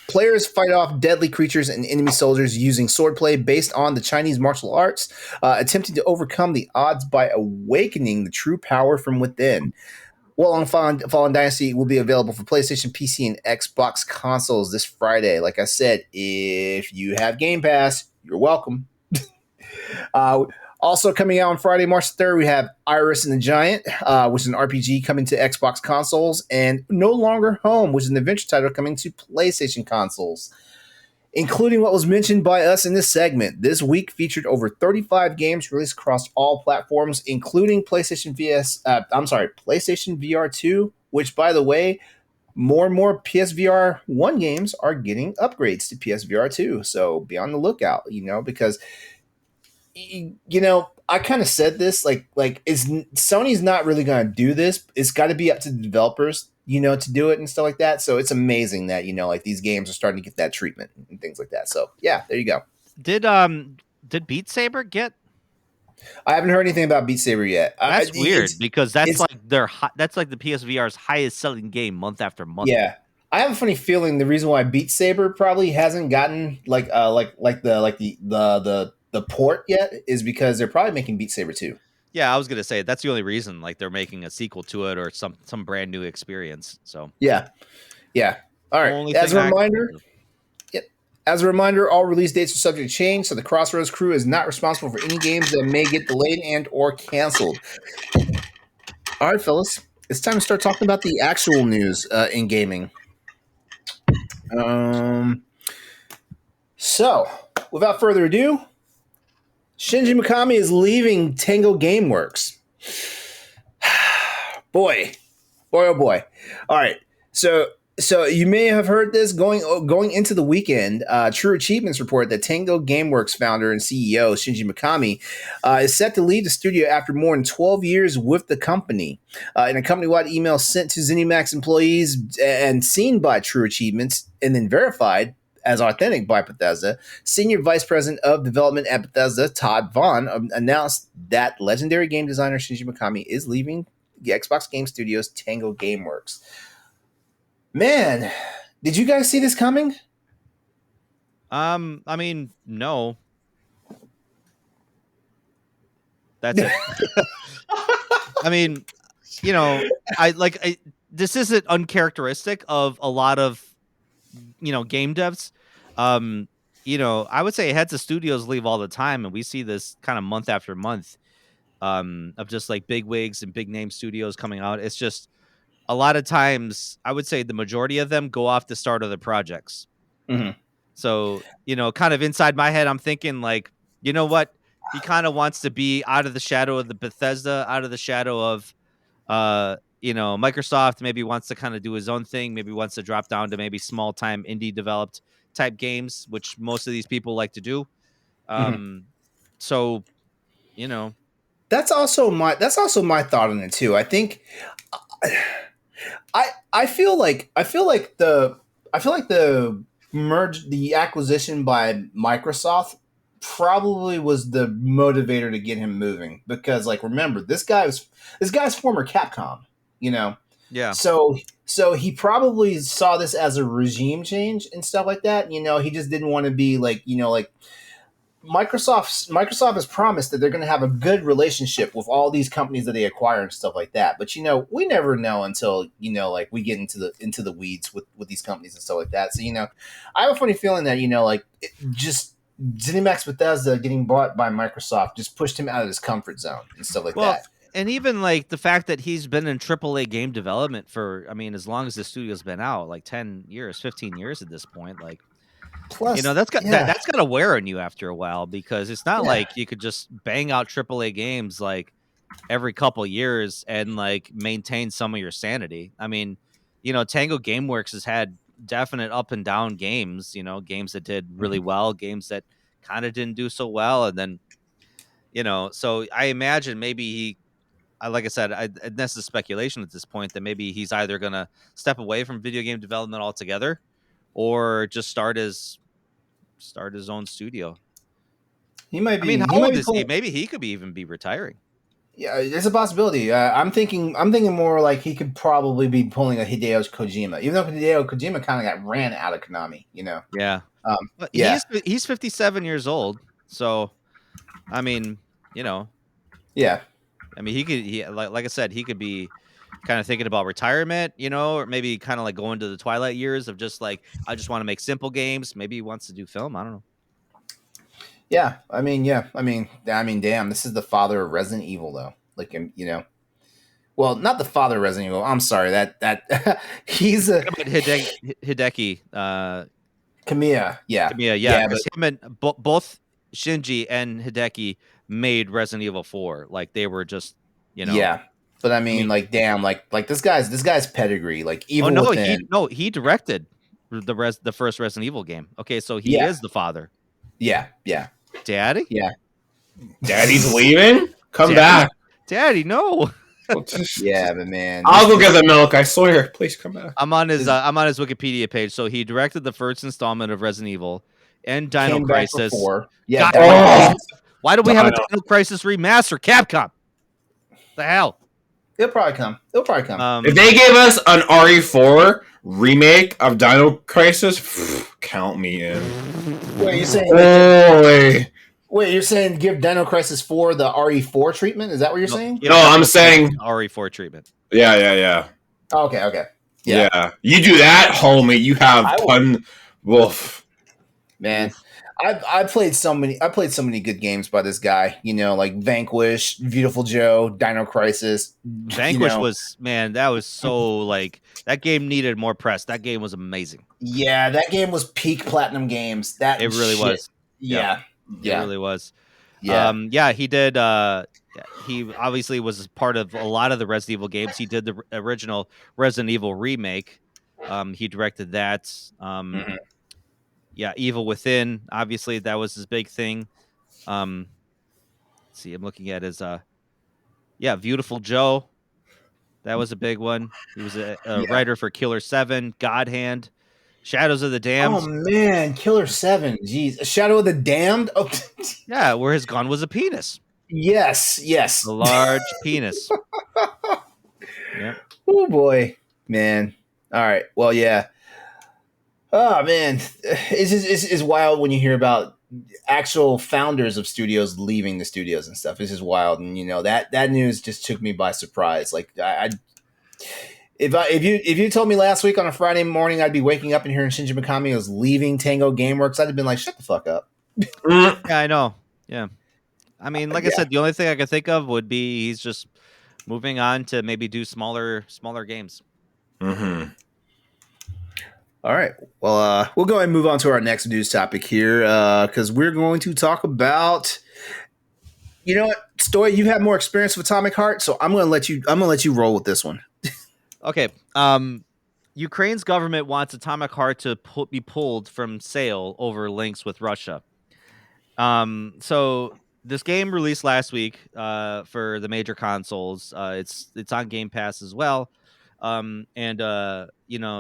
Players fight off deadly creatures and enemy soldiers using swordplay based on the Chinese martial arts, attempting to overcome the odds by awakening the true power from within. Wolong Fallen Dynasty will be available for PlayStation, PC, and Xbox consoles this Friday. Like I said, if you have Game Pass, you're welcome. Also coming out on Friday, March 3rd, we have Iris and the Giant, which is an RPG coming to Xbox consoles, and No Longer Home, which is an adventure title coming to PlayStation consoles. Including what was mentioned by us in this segment, this week featured over 35 games released across all platforms, including PlayStation VR 2, which, by the way, more and more PSVR 1 games are getting upgrades to PSVR 2. So be on the lookout, because I kind of said this, Sony's not really going to do this. It's got to be up to the developers, to do it and stuff like that. So it's amazing that, these games are starting to get that treatment and things like that. So yeah, there you go. Did Beat Saber get? I haven't heard anything about Beat Saber yet. That's weird, because that's like the PSVR's highest selling game month after month. Yeah. I have a funny feeling the reason why Beat Saber probably hasn't gotten the port yet is because they're probably making Beat Saber 2. Yeah, I was gonna say that's the only reason. Like, they're making a sequel to it or some brand new experience. So yeah. All right. As a reminder, all release dates are subject to change, so the Crossroads crew is not responsible for any games that may get delayed and or canceled. All right, fellas, it's time to start talking about the actual news in gaming. So, without further ado, Shinji Mikami is leaving Tango Gameworks. Boy, oh boy. All right. So So you may have heard this going into the weekend. True Achievements report that Tango GameWorks founder and CEO Shinji Mikami is set to leave the studio after more than 12 years with the company. In a company-wide email sent to ZeniMax employees and seen by True Achievements and then verified as authentic by Bethesda, Senior Vice President of Development at Bethesda, Todd Vaughn, announced that legendary game designer Shinji Mikami is leaving the Xbox Game Studios Tango GameWorks. Man, did you guys see this coming? I mean, no. That's it. I mean, this isn't uncharacteristic of a lot of game devs. I would say heads of studios leave all the time, and we see this kind of month after month of just like big wigs and big name studios coming out. It's just a lot of times, I would say the majority of them go off to start other projects. Mm-hmm. So, kind of inside my head, I'm thinking like, you know what? He kind of wants to be out of the shadow of the Bethesda, out of the shadow of, Microsoft. Maybe wants to kind of do his own thing. Maybe wants to drop down to maybe small time indie developed type games, which most of these people like to do. So, that's also my thought on it too. I think I feel like the the acquisition by Microsoft probably was the motivator to get him moving, because like, remember, this guy's former Capcom, yeah. So he probably saw this as a regime change and stuff like that. He just didn't want to be like, Microsoft has promised that they're going to have a good relationship with all these companies that they acquire and stuff like that. But we never know until like we get into the weeds with these companies and stuff like that. So I have a funny feeling that just ZeniMax Bethesda getting bought by Microsoft just pushed him out of his comfort zone and stuff like that. And even like the fact that he's been in AAA game development for, as long as the studio's been out, like 10 years, 15 years at this point, like. Plus, that's got to wear on you after a while, because it's not like you could just bang out AAA games like every couple years and like maintain some of your sanity. I mean, Tango GameWorks has had definite up and down games, games that did really well, games that kind of didn't do so well. And then, so I imagine maybe like I said, this is speculation at this point, that maybe he's either going to step away from video game development altogether, or just start his own studio. He might be. How old is he? Maybe he could even be retiring. Yeah, there's a possibility. I'm thinking more like he could probably be pulling a Hideo Kojima, even though Hideo Kojima kind of got ran out of Konami. Yeah. But yeah. He's 57 years old, so yeah. He could. Like I said, he could be kind of thinking about retirement, or maybe kind of like going to the twilight years of just like, I just want to make simple games. Maybe he wants to do film. I don't know. Yeah. Damn, this is the father of Resident Evil, though. Like, well, not the father of Resident Evil. I'm sorry. That he's a Hideki. Kamiya. Yeah. Kamiya. Yeah. But him and both Shinji and Hideki made Resident Evil 4. Like, they were just, Yeah. But like, damn, like this guy's pedigree, like Evil Within. He directed the first Resident Evil game. Okay, so he is the father. Yeah. Daddy? Yeah. Daddy's leaving? Come back. Daddy, no. Yeah, but man, I'll go get the milk. I swear. Please come back. I'm on his Wikipedia page. So he directed the first installment of Resident Evil and Dino Crisis. Yeah. Why do we have a Dino Crisis remaster, Capcom? The hell? It'll probably come. If they gave us an RE4 remake of Dino Crisis, count me in. Wait, you're saying give Dino Crisis 4 the RE4 treatment? Is that what you're saying? No, I'm saying RE4 treatment. Yeah. Oh, okay. Yeah. You do that, homie. You have ton. Wolf. Man, I played so many good games by this guy. Like Vanquish, Beautiful Joe, Dino Crisis. Vanquish was, man, that was so like, that game needed more press. That game was amazing. Yeah, that game was peak Platinum Games. It really was. Yeah. It really was. Yeah. He did. He obviously was part of a lot of the Resident Evil games. He did the original Resident Evil remake. He directed that. Mhm. Yeah, Evil Within. Obviously, that was his big thing. Let's see, I'm looking at his Beautiful Joe. That was a big one. He was a Yeah. writer for Killer 7, God Hand, Shadows of the Oh Damned. man, Killer 7. Jeez, Shadow of the Damned. Oh, Yeah, where his gun was a penis, yes, a yes. large penis. Yep. Oh boy, man. All right. Well, yeah. Oh man, it's wild when you hear about actual founders of studios leaving the studios and stuff. This is wild, and that news just took me by surprise. Like if you told me last week on a Friday morning I'd be waking up and hearing Shinji Mikami was leaving Tango Gameworks, I'd have been like, shut the fuck up. Mm. Yeah, I know. Yeah. I mean, like I Yeah. said, the only thing I could think of would be he's just moving on to maybe do smaller games. Mm-hmm. All right. Well, we'll go ahead and move on to our next news topic here because we're going to talk about. You know what, Stoy? You have more experience with Atomic Heart, so I'm gonna let you roll with this one. Okay. Ukraine's government wants Atomic Heart to be pulled from sale over links with Russia. So this game released last week for the major consoles. It's on Game Pass as well.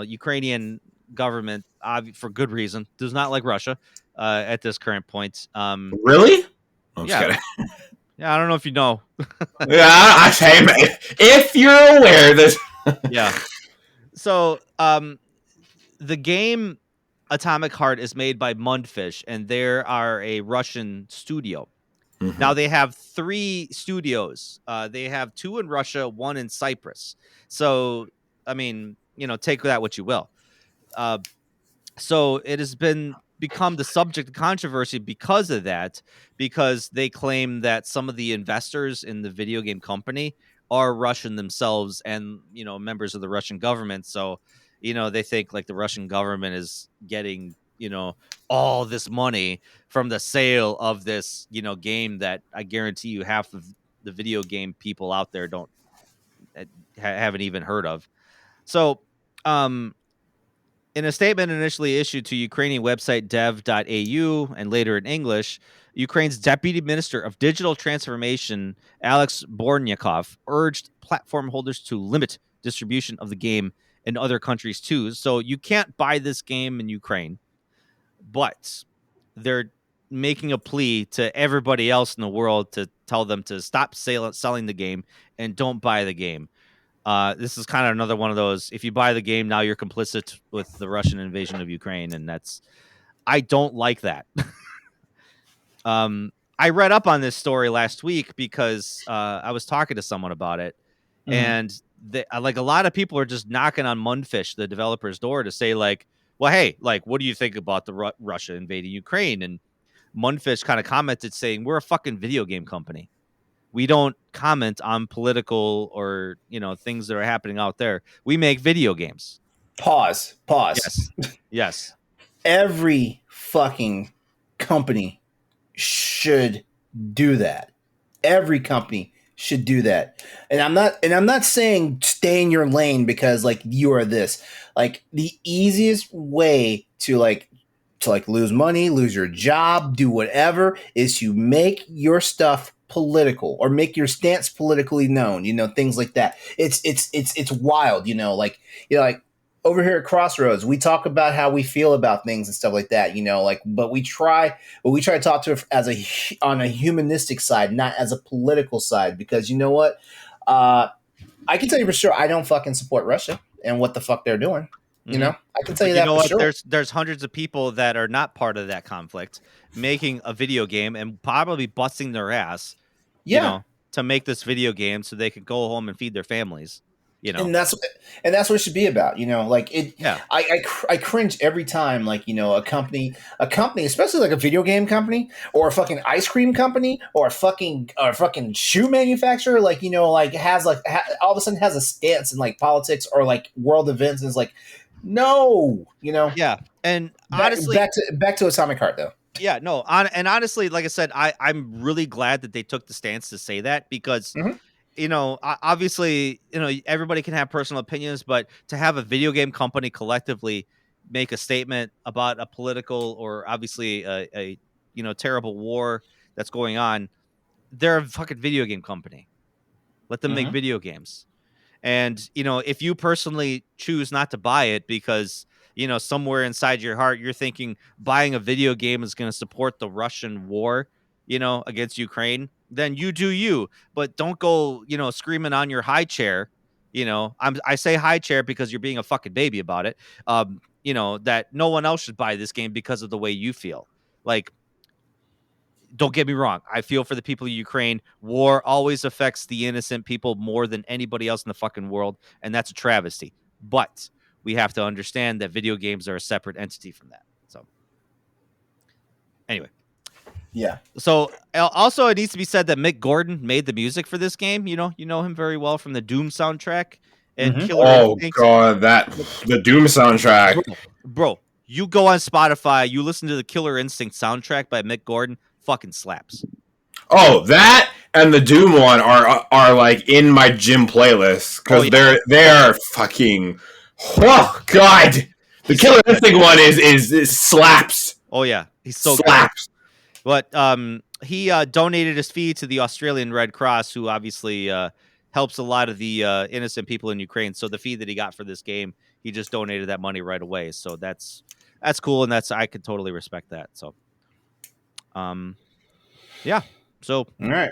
Ukrainian government, for good reason, does not like Russia at this current point. Really? I'm just Yeah. kidding. Yeah, I don't know if you know. Yeah, I say, if you're aware of this. Yeah. So, the game Atomic Heart is made by Mundfish, and they are a Russian studio. Mhm. Now they have 3 studios. They have 2 in Russia, 1 in Cyprus. So, I mean, take that what you will. So it has become the subject of controversy because of that, because they claim that some of the investors in the video game company are Russian themselves and, members of the Russian government. So, they think like the Russian government is getting, all this money from the sale of this, game that I guarantee you half of the video game people out there don't haven't even heard of. So, in a statement initially issued to Ukrainian website dev.au and later in English, Ukraine's Deputy Minister of Digital Transformation, Alex Bornyakov, urged platform holders to limit distribution of the game in other countries too. So you can't buy this game in Ukraine, but they're making a plea to everybody else in the world to tell them to stop selling the game and don't buy the game. This is kind of another one of those. If you buy the game, now you're complicit with the Russian invasion of Ukraine, and I don't like that. I read up on this story last week because I was talking to someone about it, and like a lot of people are just knocking on Mundfish, the developer's door, to say like, "Well, hey, like, what do you think about the Russia invading Ukraine?" And Mundfish kind of commented saying, "We're a fucking video game company. We don't comment on political or, things that are happening out there. We make video games." Pause. Yes. Yes. Every fucking company should do that. Every company should do that. And I'm not saying stay in your lane because like you are this. Like the easiest way to lose money, lose your job, do whatever is to make your stuff political or make your stance politically known, things like that. It's wild, like over here at Crossroads, we talk about how we feel about things and stuff like that, but we try to talk to it on a humanistic side, not as a political side, because you know what? I can tell you for sure, I don't fucking support Russia and what the fuck they're doing. I can tell you that for sure. There's hundreds of people that are not part of that conflict making a video game and probably busting their ass, to make this video game so they could go home and feed their families. And that's what it should be about, like it. Yeah. I cringe every time, like, a company, especially like a video game company or a fucking ice cream company or a fucking shoe manufacturer, like, has all of a sudden has a stance in like politics or like world events and is like, no, Yeah. And honestly, back to Atomic Heart though. Yeah, no. And honestly, like I said, I'm really glad that they took the stance to say that because obviously, everybody can have personal opinions, but to have a video game company collectively make a statement about a political or obviously a terrible war that's going on, they're a fucking video game company. Let them make video games. And, if you personally choose not to buy it because, somewhere inside your heart, you're thinking buying a video game is going to support the Russian war, against Ukraine, then you do you. But don't go, screaming on your high chair. I say high chair because you're being a fucking baby about it. That no one else should buy this game because of the way you feel. Like, don't get me wrong. I feel for the people of Ukraine. War always affects the innocent people more than anybody else in the fucking world, and that's a travesty. But we have to understand that video games are a separate entity from that. So, anyway. Yeah. So, also, it needs to be said that Mick Gordon made the music for this game. You know him very well from the Doom soundtrack and Killer Instinct. God, the Doom soundtrack. Bro, you go on Spotify, you listen to the Killer Instinct soundtrack by Mick Gordon. Fucking slaps. Oh, that and the Doom one are like in my gym playlist because they are fucking. Oh God, the Killer Instinct one is slaps. Oh yeah, he's so slaps. Good. But he donated his fee to the Australian Red Cross, who obviously helps a lot of the innocent people in Ukraine. So the fee that he got for this game, he just donated that money right away. So that's cool, and I could totally respect that. So. Yeah. So, all right.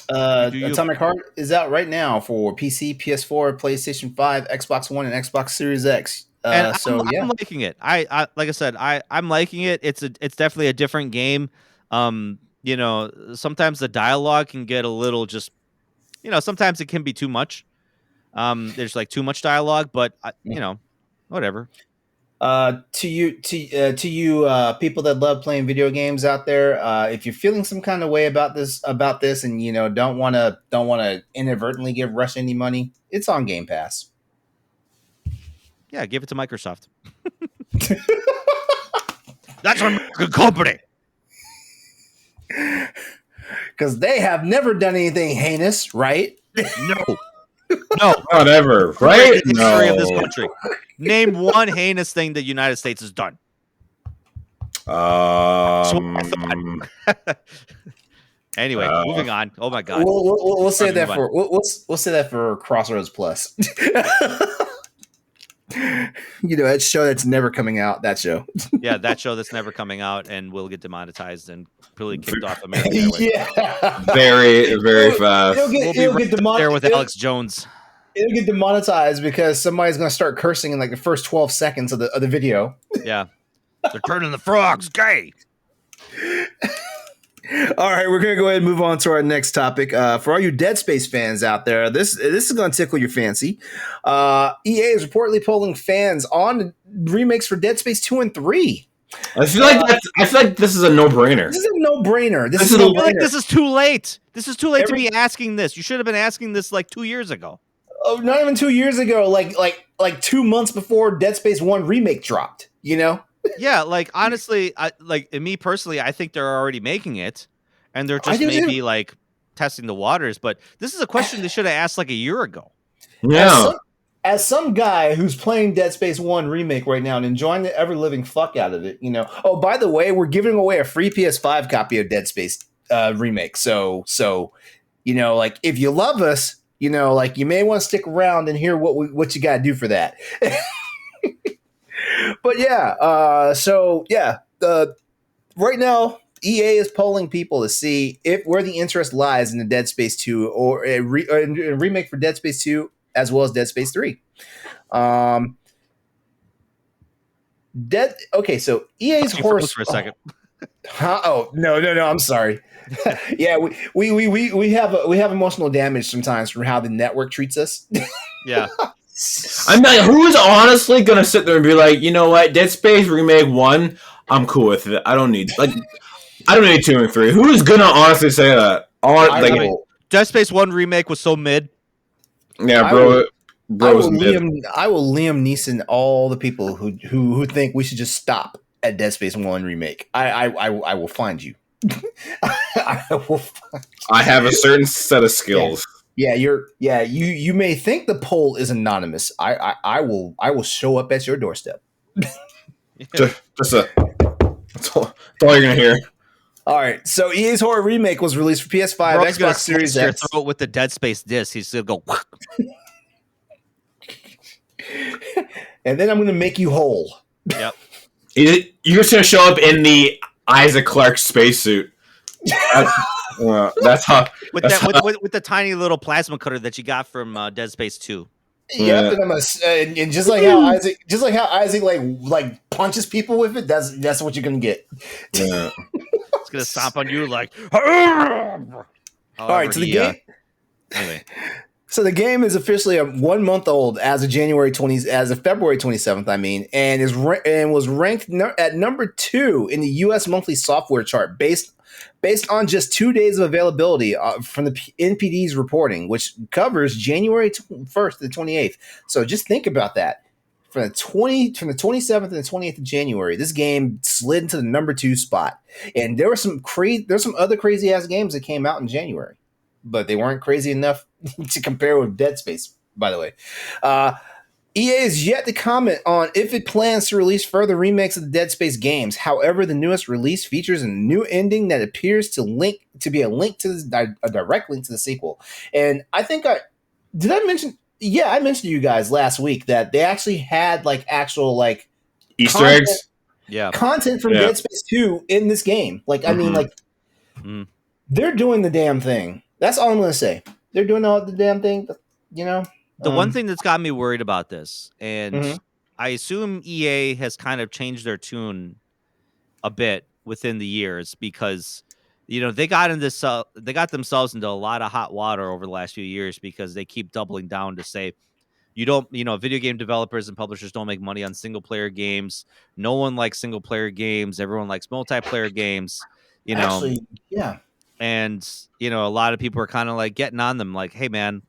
Atomic Heart is out right now for PC, PS4, PlayStation 5, Xbox One, and Xbox Series X. I'm liking it. I like I said, I'm liking it. It's definitely a different game. Sometimes the dialogue can get a little just, sometimes it can be too much. There's like too much dialogue, but whatever. To you people that love playing video games out there, if you're feeling some kind of way about this and don't want to inadvertently give Russia any money, it's on Game Pass. Yeah, give it to Microsoft. That's a good company. Because they have never done anything heinous, right? No, not ever, right? In the history of this country. Name one heinous thing the United States has done. Anyway, moving on. Oh my God. We'll say that for we'll say that for Crossroads Plus. That show that's never coming out. That show. Yeah, that show that's never coming out and will get demonetized and really kicked off America. Yeah. Very, very fast. We'll be right there with Alex Jones. It'll get demonetized because somebody's going to start cursing in like the first 12 seconds of the video. Yeah. They're turning the frogs gay. All right, we're going to go ahead and move on to our next topic. For all you Dead Space fans out there, this is going to tickle your fancy. EA is reportedly polling fans on remakes for Dead Space 2 and 3. I feel like this is a no-brainer. This is a no-brainer. This is too late. This is too late to be asking this. You should have been asking this like 2 years ago. Oh, not even 2 years ago. Like 2 months before Dead Space 1 remake dropped. Yeah, like honestly, me personally, I think they're already making it, and they're just maybe like testing the waters. But this is a question they should have asked like a year ago. Yeah. As some guy who's playing Dead Space 1 remake right now and enjoying the ever living fuck out of it, Oh, by the way, we're giving away a free PS5 copy of Dead Space remake. So like if you love us, like you may want to stick around and hear what you got to do for that. But yeah, right now EA is polling people to see where the interest lies in the Dead Space 2 or a remake for Dead Space 2 as well as Dead Space 3. So EA's horse for a second. Oh no! I'm sorry. Yeah, we have emotional damage sometimes from how the network treats us. Yeah. I'm like, who's honestly gonna sit there and be like, you know what, Dead Space Remake 1, I'm cool with it. I don't need 2 and 3. Who's gonna honestly say that? Dead Space 1 remake was so mid. Yeah, bro. I will Liam Neeson all the people who think we should just stop at Dead Space 1 remake. I will find you. I have a certain set of skills. You may think the poll is anonymous. I will show up at your doorstep. That's all you're gonna hear. All right, so EA's Horror Remake was released for PS5, Bro's gonna Xbox Series slice your X. throat with the Dead Space disc. He's gonna go. And then I'm going to make you whole. Yep. You're just gonna show up in the Isaac Clarke spacesuit. That's how. With the tiny little plasma cutter that you got from Dead Space 2. Yep, and just like how Isaac like punches people with it, that's what you're gonna get. Yeah. It's gonna stomp on you like. All right, so the game. Anyway, so the game is officially 1 month old as of February 27th. I mean, and was ranked at number 2 in the U.S. monthly software chart based on just 2 days of availability from the NPD's reporting, which covers January 1st to the 28th. So just think about that. From the 27th and the 28th of January, this game slid into the number 2 spot. And there's some other crazy ass games that came out in January, but they weren't crazy enough to compare with Dead Space, by the way. EA is yet to comment on if it plans to release further remakes of the Dead Space games. However, the newest release features a new ending that appears to be a direct link to the sequel. And I think I mentioned to you guys last week that they actually had actual Easter eggs. Content from Dead Space 2 in this game. I mean, they're doing the damn thing. That's all I'm going to say. They're doing the damn thing, you know? The one thing that's got me worried about this, and I assume EA has kind of changed their tune a bit within the years because, they got themselves into a lot of hot water over the last few years because they keep doubling down to say, video game developers and publishers don't make money on single player games. No one likes single player games. Everyone likes multiplayer games, Actually, yeah. And, a lot of people are kind of getting on them hey, man,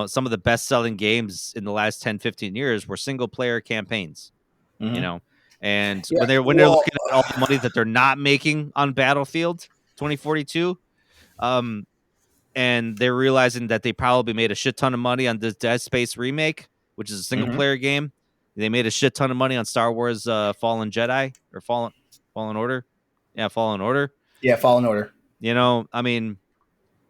some of the best selling games in the last 10, 15 years were single player campaigns, and when they're looking at all the money that they're not making on Battlefield 2042, and they're realizing that they probably made a shit ton of money on this Dead Space remake, which is a single player game. They made a shit ton of money on Star Wars Fallen Jedi or Fallen Order. Yeah, Fallen Order. Yeah, Fallen Order. I mean,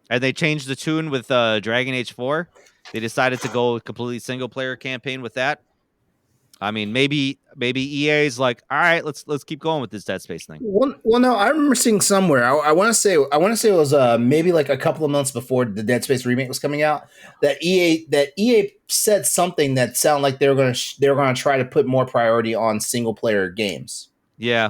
and they changed the tune with Dragon Age 4. They decided to go completely single player campaign with that. I mean, maybe EA's all right, let's keep going with this Dead Space thing. Well, no, I remember seeing somewhere. I want to say it was maybe a couple of months before the Dead Space remake was coming out that EA said something that sounded like they were going to try to put more priority on single player games. Yeah,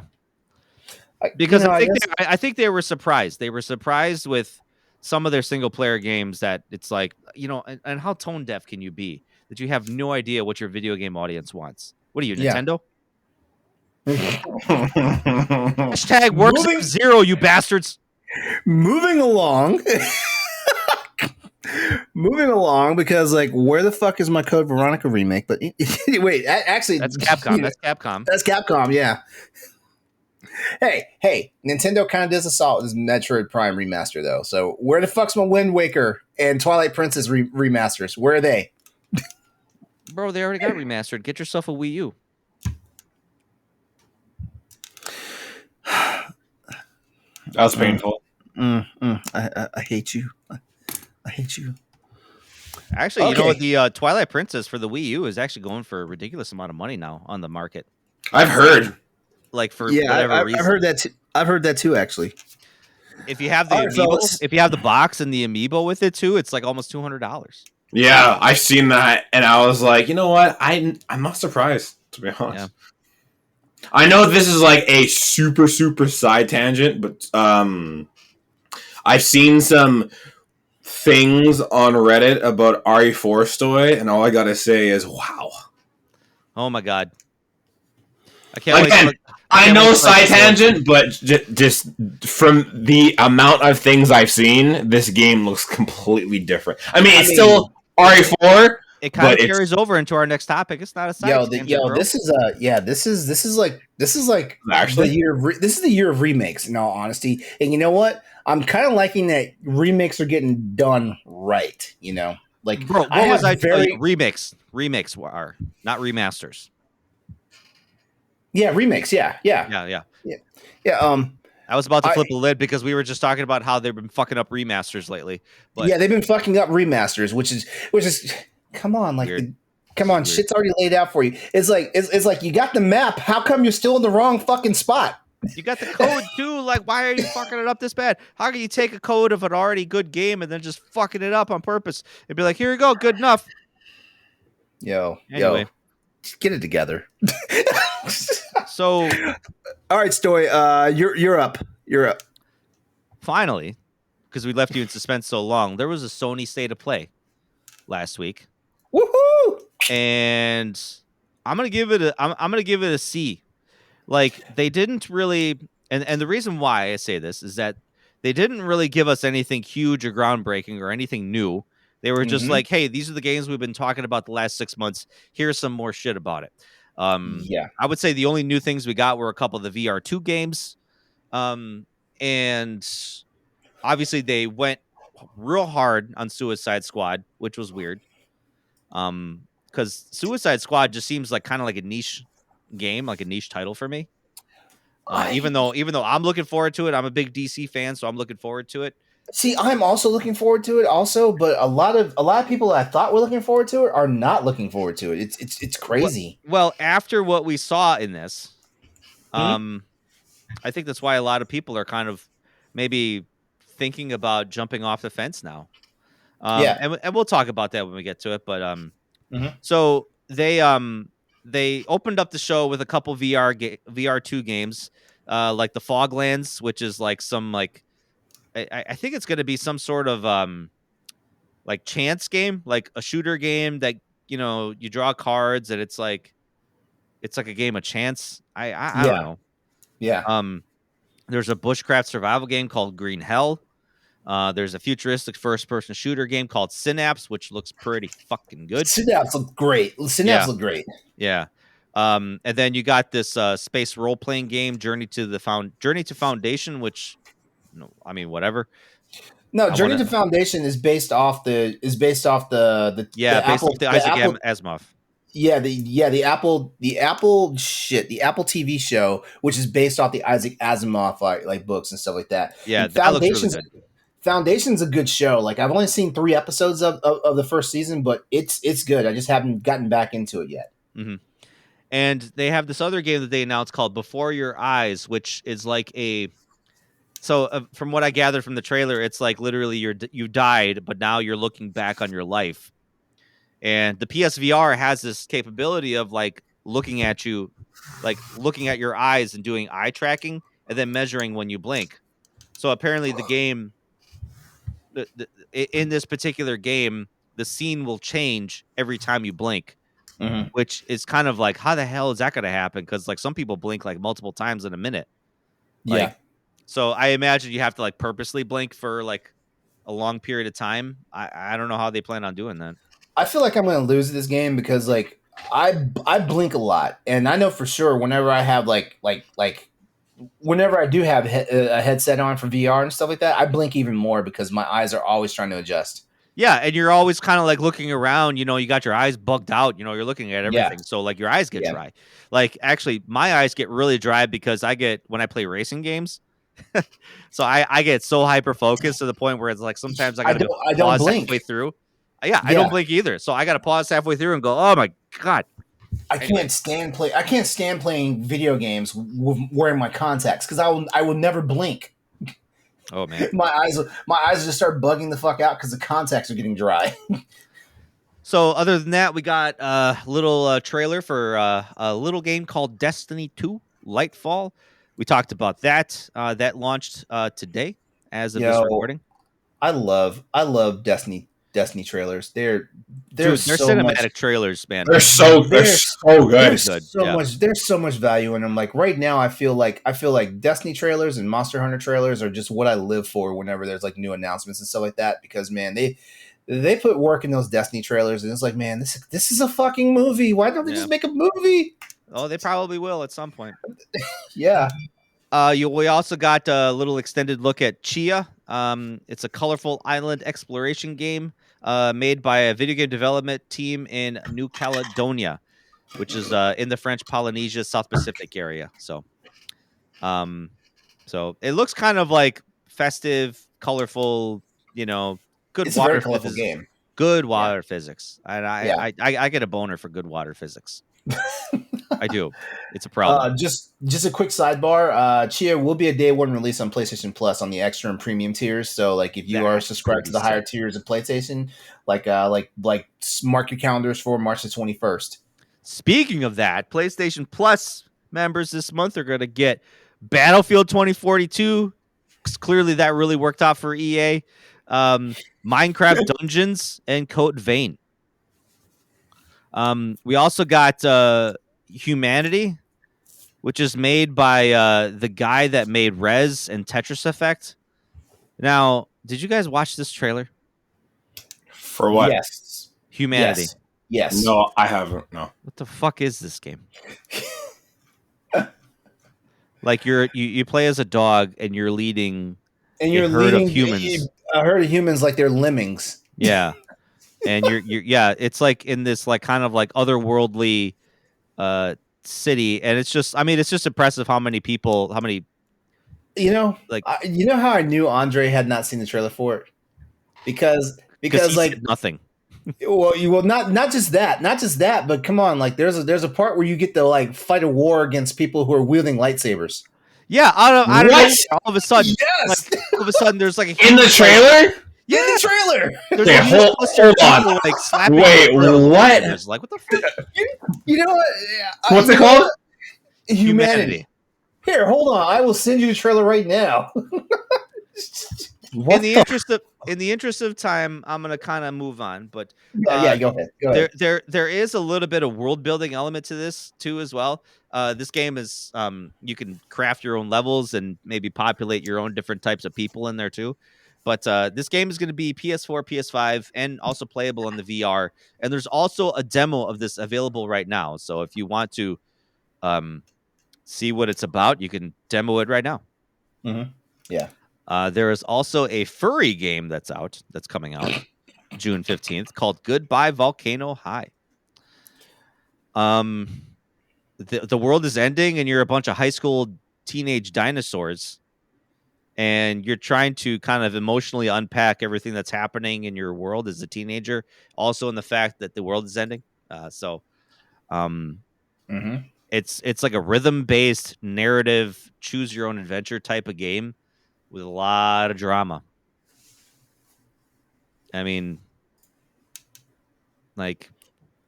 because I think they were surprised. They were surprised with some of their single player games that it's and how tone deaf can you be that you have no idea what your video game audience wants? What are you, Nintendo? Hashtag works zero, you bastards. Moving along. Because where the fuck is my Code Veronica remake? But wait, actually, that's Capcom. That's Capcom. That's Capcom. Yeah. Hey, Nintendo kind of does assault this Metroid Prime remaster, though. So where the fuck's my Wind Waker and Twilight Princess remasters? Where are they? Bro, they already got remastered. Get yourself a Wii U. That was painful. I hate you. I hate you. Actually, the Twilight Princess for the Wii U is actually going for a ridiculous amount of money now on the market. I've heard. For whatever reason. I've heard that. I've heard that too. Actually, if you have the amiibo, if you have the box and the amiibo with it too, it's almost $200. Yeah, I've seen that, and I was like, you know what? I'm not surprised, to be honest. Yeah. I know this is a super super side tangent, but I've seen some things on Reddit about RE4 Stoy, and all I gotta say is, wow. Oh my god. I can't wait. I know side tangent, but just from the amount of things I've seen, this game looks completely different. I mean, it's still RE4. It kind of carries over into our next topic. It's not a side tangent, bro. This is actually the year of remakes. In all honesty, and you know what? I'm kind of liking that remakes are getting done right. Like, Bro, what I have was I? very Remakes. Remakes are not remasters. yeah remakes. Yeah, yeah, Yeah, yeah. yeah, yeah. I was about to I flip a lid because we were just talking about how they've been fucking up remasters lately. But yeah, they've been fucking up remasters, which is come on, like weird. come This is on, weird. shit's already laid out for you. It's like you got the map. How come you're still in the wrong fucking spot? You got the code too. Like, why are you fucking it up this bad? How can you take a code of an already good game and then just fucking it up on purpose and be like, here you go, good enough. Yo, Anyway, get it together. so All right, Stoy, you're up. You're up. finally, because we left you in suspense so long, there was a Sony State of Play last week, Woohoo! and I'm gonna give it a C. Like, they didn't really, and the reason why I say this is that they didn't really give us anything huge or groundbreaking or anything new. They were just Mhm. like, hey, these are the games we've been talking about the last 6 months. Here's some more shit about it. Yeah. I would say the only new things we got were a couple of the VR2 games. And obviously they went real hard on Suicide Squad, which was weird. Because Suicide Squad just seems like kind of like a niche game, like a niche title for me. Even though I'm looking forward to it, I'm a big DC fan, so I'm looking forward to it. See, I'm also looking forward to it. Also, but a lot of people that I thought were looking forward to it are not looking forward to it. It's crazy. Well, after what we saw in this, Mhm. I think that's why a lot of people are kind of maybe thinking about jumping off the fence now. Yeah. And we'll talk about that when we get to it. But Mhm. so they opened up the show with a couple VR2 games, like the Foglands, which is like some like I think it's going to be some sort of like chance game, like a shooter game that you draw cards and it's like a game of chance. I don't Yeah. know. Yeah. There's a bushcraft survival game called Green Hell. There's a futuristic first-person shooter game called Synapse, which looks pretty fucking good. Synapse look great. Synapse look great. Yeah. And then you got this space role-playing game, Journey to Foundation, which, I mean, whatever. No, I Journey wanna, to Foundation is based off the the based Apple off the the Isaac Apple Asimov. the Apple TV show, which is based off the Isaac Asimov like books and stuff like that. Yeah, And that looks really good. Foundation's a good show. Like, I've only seen 3 episodes of the first season, but it's good. I just haven't gotten back into it yet. Mm-hmm. And they have this other game that they announced called Before Your Eyes, which is like from what I gathered from the trailer, it's like literally you died, but now you're looking back on your life. And the PSVR has this capability of like looking at you, like looking at your eyes and doing eye tracking and then measuring when you blink. So apparently the game, in this particular game, the scene will change every time you blink, Mhm. which is kind of like, how the hell is that going to happen? Because like some people blink like multiple times in a minute. Like, Yeah. so I imagine you have to like purposely blink for like a long period of time. I don't know how they plan on doing that. I feel like I'm going to lose this game because like I blink a lot, and I know for sure whenever I have like whenever I do have a headset on for VR and stuff like that, I blink even more because my eyes are always trying to adjust. Yeah, and you're always kind of like looking around, you got your eyes bugged out, you're looking at everything. Yeah. So like your eyes get Yeah. dry. Like actually my eyes get really dry because when I play racing games, so I get so hyper focused to the point where it's like sometimes I gotta I don't pause blink. halfway through. I don't blink either. So I gotta pause halfway through and go, oh my God. I can't stand playing video games wearing my contacts because I will never blink. Oh man. My eyes just start bugging the fuck out because the contacts are getting dry. So other than that, we got a little trailer for a little game called Destiny 2 Lightfall. We talked about that. That launched today as of this recording. I love Destiny trailers. They're so cinematic trailers, man. They're so good. There's so much value in them. Like right now, I feel like Destiny trailers and Monster Hunter trailers are just what I live for whenever there's like new announcements and stuff like that. Because man, they put work in those Destiny trailers, and it's like, man, this is a fucking movie. Why don't they just make a movie? Oh, they probably will at some point. Yeah. We also got a little extended look at Chia. It's a colorful island exploration game made by a video game development team in New Caledonia, which is in the French Polynesia South Pacific area. So it looks kind of like festive, colorful, good It's a very water colorful physics. game. Good water physics. And Yeah. I get a boner for good water physics. I do. It's a problem. Just a quick sidebar. Chia will be a day one release on PlayStation Plus on the extra and premium tiers. So like if you are That's subscribed to the pretty higher sick. tiers of PlayStation, like mark your calendars for March the 21st. Speaking of that, PlayStation Plus members this month are going to get Battlefield 2042. 'Cause clearly that really worked out for EA. Minecraft Dungeons and Code Vein. We also got Humanity, which is made by the guy that made Rez and Tetris Effect. Now, did you guys watch this trailer? For what? Yes. Humanity. Yes. No, I haven't. No. What the fuck is this game? Like you play as a dog and you're leading And you're a herd leading of humans. a herd of humans like they're lemmings. Yeah. And you're it's like in this like kind of like otherworldly city, and it's just impressive how many You know, like you know how I knew Andre had not seen the trailer for it? Because he like said nothing. not just that, but come on, like there's a part where you get to like fight a war against people who are wielding lightsabers. Yeah, out of What? nowhere, all of a sudden, Yes, all of a sudden, there's like a In the trailer? in the trailer. There's Okay, a huge hold cluster of on. people, like slapping. Wait, each other. what? It's like what the fuck? You know what? What's it called? Humanity. Here, hold on. I will send you the trailer right now. What In the interest of time, I'm gonna kind of move on, but Yeah, go ahead. there is a little bit of world building element to this too as well. This game is you can craft your own levels and maybe populate your own different types of people in there too. But this game is going to be PS4, PS5, and also playable in the VR. And there's also a demo of this available right now. So if you want to see what it's about, you can demo it right now. Mm-hmm. Yeah. There is also a furry game that's coming out June 15th called Goodbye Volcano High. The world is ending and you're a bunch of high school teenage dinosaurs and you're trying to kind of emotionally unpack everything that's happening in your world as a teenager, also in the fact that the world is ending. Mm-hmm. It's like a rhythm-based narrative, choose your own adventure type of game with a lot of drama. I mean, like,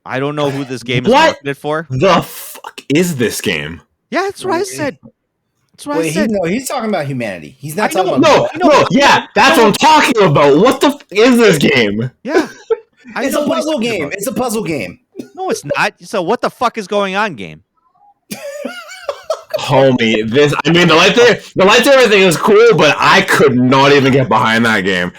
I don't know who this game is What? marketed for. The fuck is this game? Yeah, that's what I said. That's what I said. He's talking about Humanity. He's not I know, talking about. No, yeah, that's what I'm talking about. What the fuck is this game? Yeah. It's a puzzle game. It's a puzzle game. No, it's not. So what the fuck is going on, game? Homie, the lightsaber thing is cool, but I could not even get behind that game.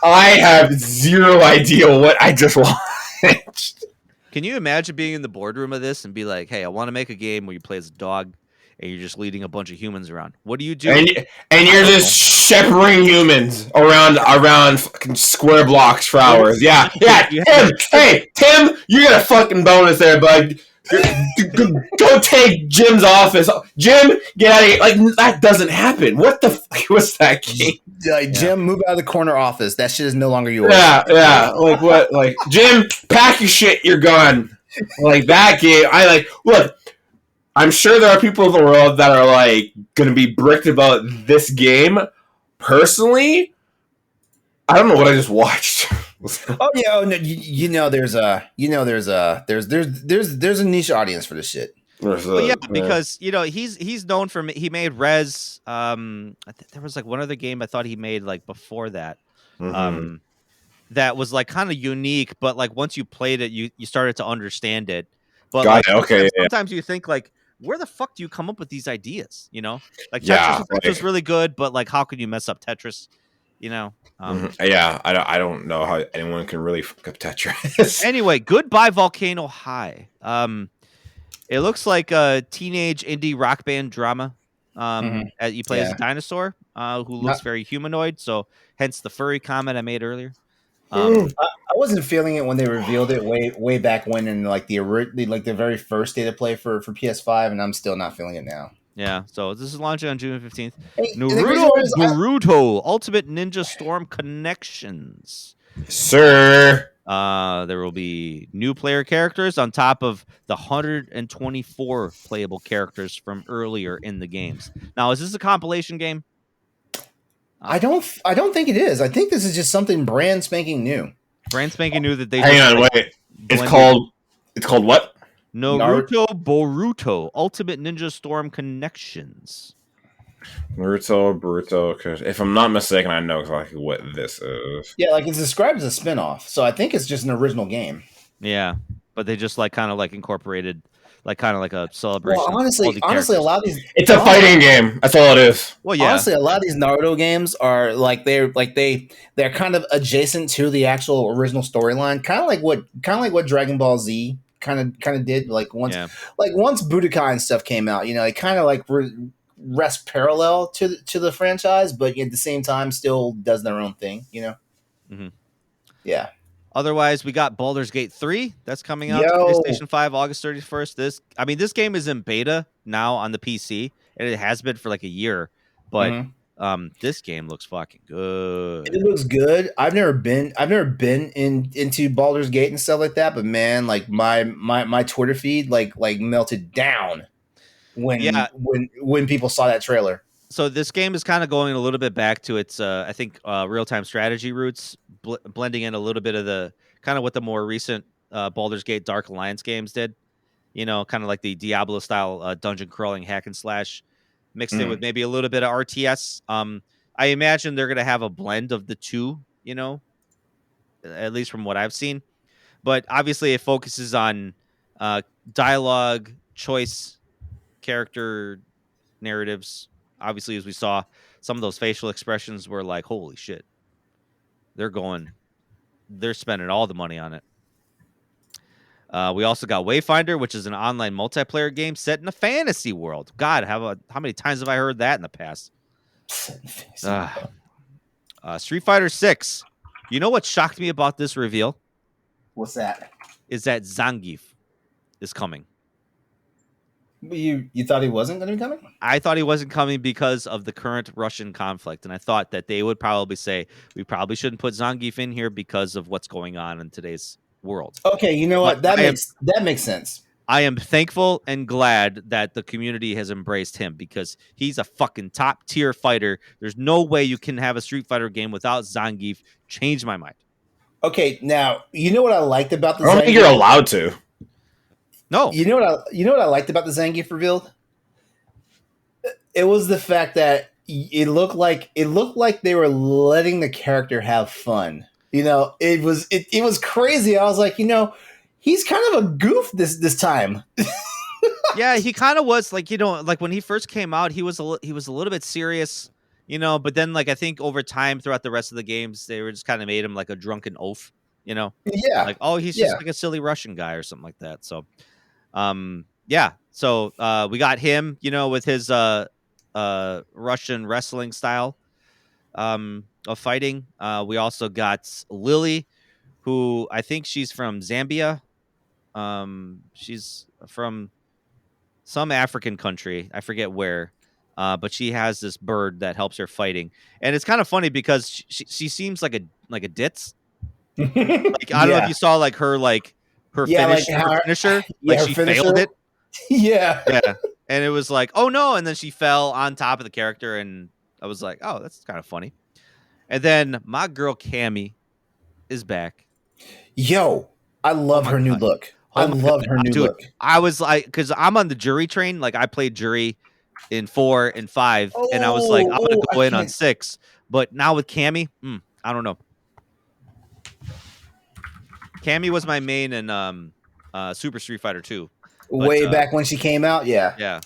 I have zero idea what I just watched. Can you imagine being in the boardroom of this and be like, hey, I want to make a game where you play as a dog and you're just leading a bunch of humans around. What do you do? And you're just shepherding humans around fucking square blocks for hours. Yeah. Tim, Tim, you got a fucking bonus there, bud. Go take Jim's office. Jim, get out of here. Like, that doesn't happen. What the fuck was that game? Like, Jim, move out of the corner office. That shit is no longer yours. Yeah. Like, what? Like, Jim, pack your shit. You're gone. Like, that game. Look, I'm sure there are people in the world that are, like, going to be bricked about this game. Personally, I don't know what I just watched. Oh yeah, no, there's a niche audience for this shit. Well, yeah, because he's known for he made Rez. There was like one other game I thought he made like before that. Mm-hmm. That was like kind of unique, but like once you played it, you started to understand it. But sometimes you think like, where the fuck do you come up with these ideas? Like Tetris was really good, but like how could you mess up Tetris? I don't know how anyone can really fuck up Tetris. Anyway, Goodbye Volcano High. It looks like a teenage indie rock band drama. You play as a dinosaur who looks very humanoid. So hence the furry comment I made earlier. I wasn't feeling it when they revealed it way back when in like the very first day to play for PS5, and I'm still not feeling it now. Yeah, so this is launching on June 15th. Hey, Naruto Boruto Ultimate Ninja Storm Connections. Sir. There will be new player characters on top of the 124 playable characters from earlier in the games. Now, is this a compilation game? I don't think it is. I think this is just something brand spanking new. Brand spanking new that they Hang on, wait. It's called what? Naruto Boruto Ultimate Ninja Storm Connections. Boruto. Cause if I'm not mistaken, I know exactly what this is. Yeah, like it's described as a spinoff, so I think it's just an original game. Yeah, but they just kind of incorporated kind of like a celebration. Well, honestly, a lot of these it's a fighting game. That's all it is. Well, yeah. Honestly, a lot of these Naruto games are they're kind of adjacent to the actual original storyline, kind of like what Dragon Ball Z kind of did. Like once Budokai and stuff came out, it kind of rest parallel to the franchise, but at the same time still does their own thing. Mm-hmm. Yeah. Otherwise, we got Baldur's Gate 3 that's coming out to PlayStation 5 August 31st. This game is in beta now on the PC, and it has been for like a year. But this game looks fucking good. It looks good. I've never been into Baldur's Gate and stuff like that, but man, like my Twitter feed like melted down when people saw that trailer. So this game is kind of going a little bit back to its, I think, real-time strategy roots, blending in a little bit of the kind of what the more recent Baldur's Gate Dark Alliance games did. Kind of like the Diablo-style dungeon crawling hack and slash, mixed in with maybe a little bit of RTS. I imagine they're going to have a blend of the two, at least from what I've seen. But obviously, it focuses on dialogue, choice, character narratives. Obviously, as we saw, some of those facial expressions were like, holy shit. They're spending all the money on it. We also got Wayfinder, which is an online multiplayer game set in a fantasy world. God, how many times have I heard that in the past? Street Fighter 6. You know what shocked me about this reveal? What's that? Is that Zangief is coming. You thought he wasn't going to be coming? I thought he wasn't coming because of the current Russian conflict, and I thought that they would probably say we probably shouldn't put Zangief in here because of what's going on in today's world. Okay, you know what? That makes sense. I am thankful and glad that the community has embraced him because he's a fucking top tier fighter. There's no way you can have a Street Fighter game without Zangief. Changed my mind. Okay, now you know what I liked about the. I don't think you're allowed to. No. You know what I liked about the Zangief reveal? It was the fact that it looked like they were letting the character have fun. It was crazy. I was like, he's kind of a goof this time. Yeah, he kind of was like when he first came out, he was a little bit serious, but then I think over time throughout the rest of the games, they were just kind of made him like a drunken oaf, Yeah. Like, oh, he's just like a silly Russian guy or something like that. So yeah. So we got him, with his Russian wrestling style of fighting. We also got Lily, who I think she's from Zambia. She's from some African country. I forget where. But she has this bird that helps her fighting. And it's kind of funny because she seems like a ditz. I don't know if you saw her finisher. She failed it. Yeah. And it was like, oh no, and then she fell on top of the character, and I was like, oh, that's kind of funny. And then my girl Cammy is back. Yo, I love her new look. I love her new look. I was like, because I'm on the jury train. Like I played jury in 4 and 5, and I was like, I'm gonna go in on 6. But now with Cammy, I don't know. Cammy was my main in Super Street Fighter 2. Way back when she came out, yeah. Yeah.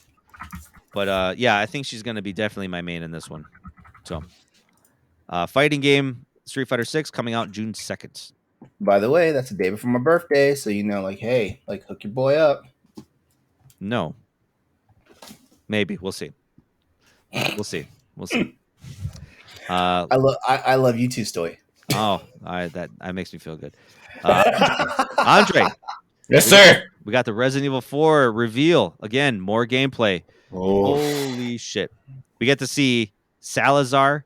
But I think she's gonna be definitely my main in this one. So fighting game Street Fighter 6 coming out June 2nd. By the way, that's the day before my birthday, so hey, hook your boy up. No. Maybe. We'll see. We'll see. We'll see. I love you too, Stoy. That makes me feel good. Andre, Yes, sir. we got the Resident Evil 4 reveal again. More gameplay. Oh, Holy shit! We get to see Salazar,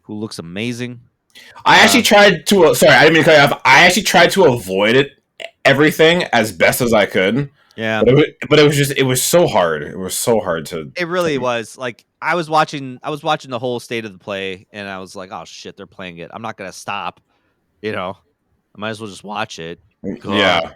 who looks amazing. I actually tried to. Sorry, I didn't mean to cut you off. I actually tried to avoid everything as best as I could. Yeah, but it was so hard. It was so hard to. it really was. Like I was watching the whole state of the play, and I was like, oh shit, they're playing it. I'm not gonna stop. I might as well just watch it. God. Yeah.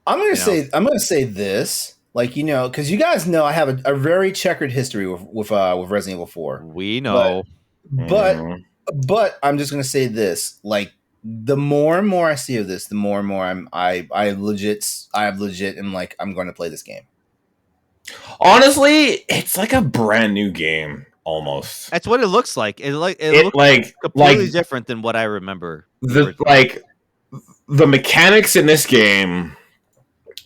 I'm gonna say this, like, because you guys know I have a very checkered history with Resident Evil 4. We know, but I'm just gonna say this, like, the more and more I see of this, the more and more I legit am like, I'm going to play this game. Honestly, it's like a brand new game almost. that's what it looks like. It looks completely different than what I remember. The mechanics in this game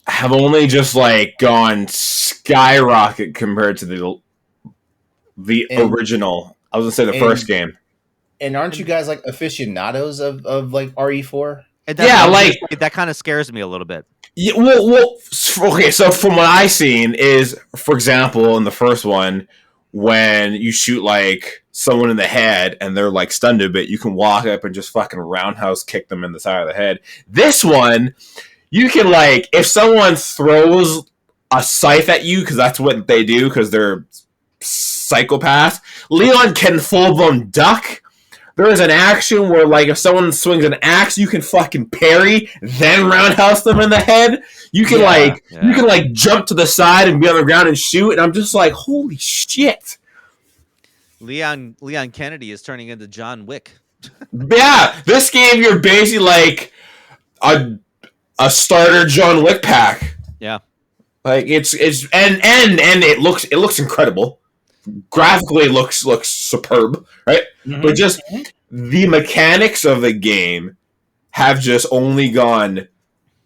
have only just like gone skyrocket compared to the original. I was gonna say the first game. And aren't you guys like aficionados of like RE4? Yeah, like that kind of scares me a little bit. Yeah, well, okay. So from what I've seen is, for example, in the first one, when you shoot like someone in the head and they're like stunned a bit, you can walk up and just fucking roundhouse kick them in the side of the head. This one, you can like, if someone throws a scythe at you, because that's what they do, because they're psychopaths, Leon can full blown duck. There is an action where, like, if someone swings an axe, you can fucking parry, then roundhouse them in the head. You can you can jump to the side and be on the ground and shoot. And I'm just like, holy shit! Leon Kennedy is turning into John Wick. Yeah, this game you're basically like a starter John Wick pack. Yeah, like it's and it looks incredible. Graphically, it looks superb, right? Mm-hmm. But just the mechanics of the game have just only gone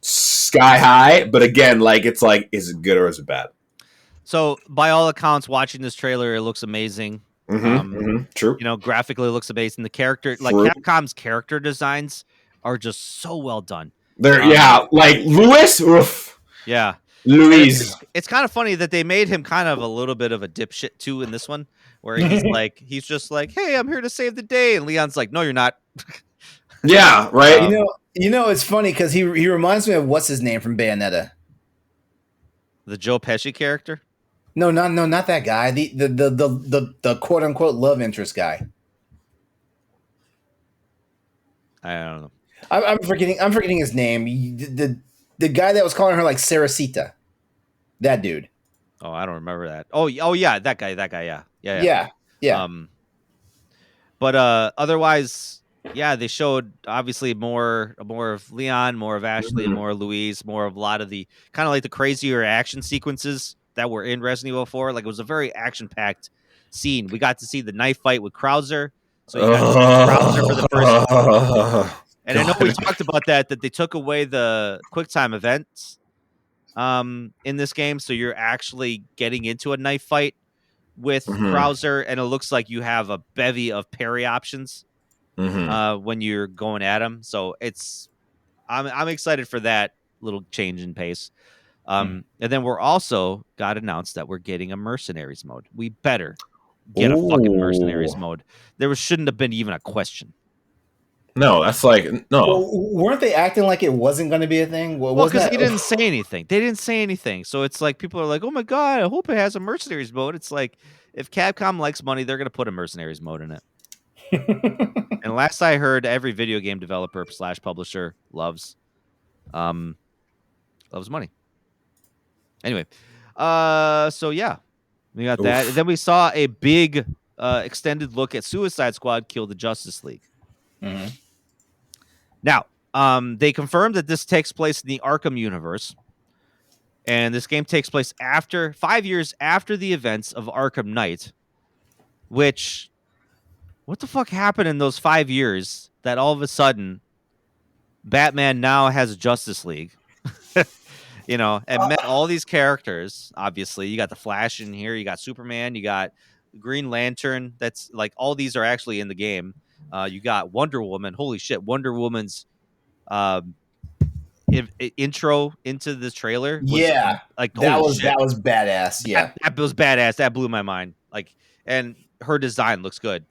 sky high. But again, is it good or is it bad? So, by all accounts, watching this trailer, it looks amazing. True. Graphically, it looks amazing. The character, Capcom's character designs, are just so well done. They're like Louis. Oof. Yeah. Louise. It's kind of funny that they made him kind of a little bit of a dipshit too in this one, where he's just like, "Hey, I'm here to save the day," and Leon's like, "No, you're not." Yeah, right. It's funny because he reminds me of what's his name from Bayonetta, the Joe Pesci character. No, not that guy. The quote unquote love interest guy. I don't know. I'm forgetting his name. The guy that was calling her like Sarasita. That dude. Oh, I don't remember that. Oh yeah, that guy. Yeah. But otherwise, yeah, they showed obviously more of Leon, more of Ashley, more of Louise, more of a lot of the kind of like the crazier action sequences that were in Resident Evil 4. Like, it was a very action-packed scene. We got to see the knife fight with Krauser. So you got to see Krauser for the first. And I know we talked about that they took away the QuickTime events in this game, so you're actually getting into a knife fight with Krauser, and it looks like you have a bevy of parry options when you're going at him. So I'm excited for that little change in pace. And then we're also got announced that we're getting a mercenaries mode. We better get a fucking mercenaries mode. There shouldn't have been even a question. No, that's no. Well, weren't they acting like it wasn't going to be a thing? Well, because they didn't say anything. They didn't say anything. So it's like people are like, oh my God, I hope it has a mercenaries mode. It's like, if Capcom likes money, they're going to put a mercenaries mode in it. And last I heard, every video game developer / publisher loves money. Anyway, so yeah, we got that. And then we saw a big extended look at Suicide Squad Kill the Justice League. Mm-hmm. Now, they confirmed that this takes place in the Arkham universe, and this game takes place 5 years after the events of Arkham Knight. Which, what the fuck happened in those 5 years that all of a sudden Batman now has a Justice League? And met all these characters. Obviously, you got the Flash in here, you got Superman, you got Green Lantern. That's like all these are actually in the game. You got Wonder Woman. Holy shit, Wonder Woman's um, intro into the trailer was Yeah, like holy shit. that was badass. Yeah, That was badass. That blew my mind. Like, and her design looks good.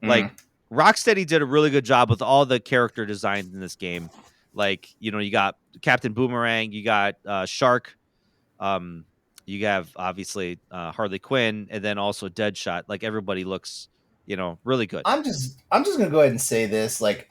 Like, Rocksteady did a really good job with all the character designs in this game. Like, you know, you got Captain Boomerang, you got Shark, you have obviously Harley Quinn, and then also Deadshot. Like, everybody looks, you know, really good. I'm just gonna go ahead and say this. Like,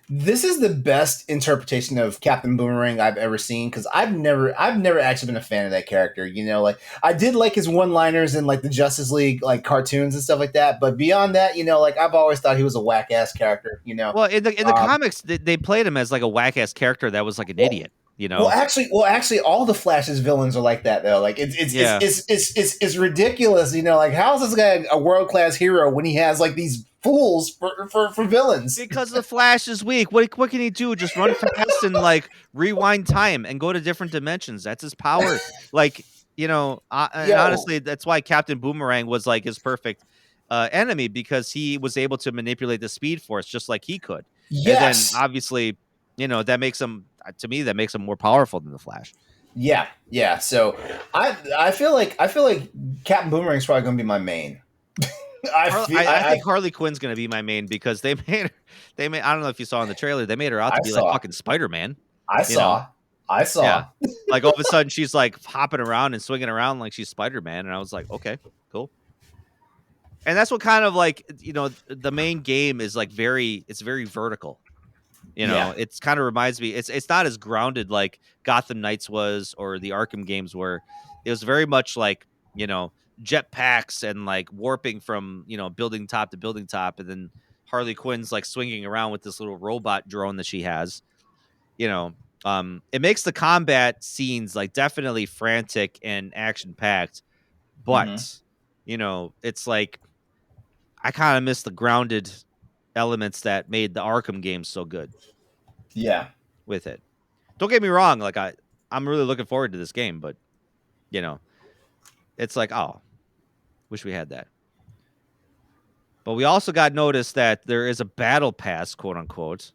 this is the best interpretation of Captain Boomerang I've ever seen, because I've never actually been a fan of that character. You know, like, I did like his one-liners in like the Justice League like cartoons and stuff like that, but beyond that, you know, like, I've always thought he was a whack ass character. You know, well, in the comics, they played him as like a whack ass character that was like an idiot. You know, well, actually, all the Flash's villains are like that though. Like, it's ridiculous. You know, like, how is this guy a world class hero when he has like these fools for villains? Because the Flash is weak. What can he do? Just run fast and like rewind time and go to different dimensions. That's his power. Like, you know, and honestly, that's why Captain Boomerang was like his perfect enemy, because he was able to manipulate the Speed Force just like he could. Yes. And then obviously, you know, that makes him, to me, that makes him more powerful than the Flash. Yeah. I feel like Captain Boomerang's probably going to be my main. I think Harley Quinn's going to be my main, because they made I don't know if you saw in the trailer, they made her out to be like fucking Spider-Man. I saw. Yeah. Like, all of a sudden she's like hopping around and swinging around like she's Spider-Man, and I was like, okay, cool. And that's what kind of like, you know, the main game is like it's very vertical. You know, it's kind of reminds me, it's not as grounded like Gotham Knights was, or the Arkham games were. It was very much like, you know, jetpacks and like warping from, you know, building top to building top, and then Harley Quinn's like swinging around with this little robot drone that she has. You know, it makes the combat scenes like definitely frantic and action packed, but you know, it's like I kind of miss the grounded elements that made the Arkham games so good. Yeah. With it. Don't get me wrong, like I'm really looking forward to this game, but you know, it's like, oh, wish we had that. But we also got notice that there is a battle pass, quote unquote,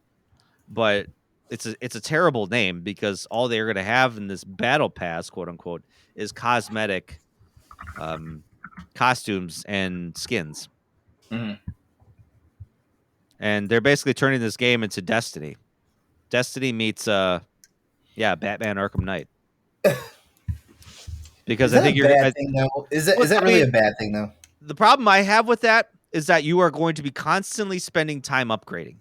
but it's a terrible name, because all they're going to have in this battle pass, quote unquote, is cosmetic costumes and skins. And they're basically turning this game into Destiny. Destiny meets Batman Arkham Knight. Because I think you're bad thing though. Is that really a bad thing though? The problem I have with that is that you are going to be constantly spending time upgrading.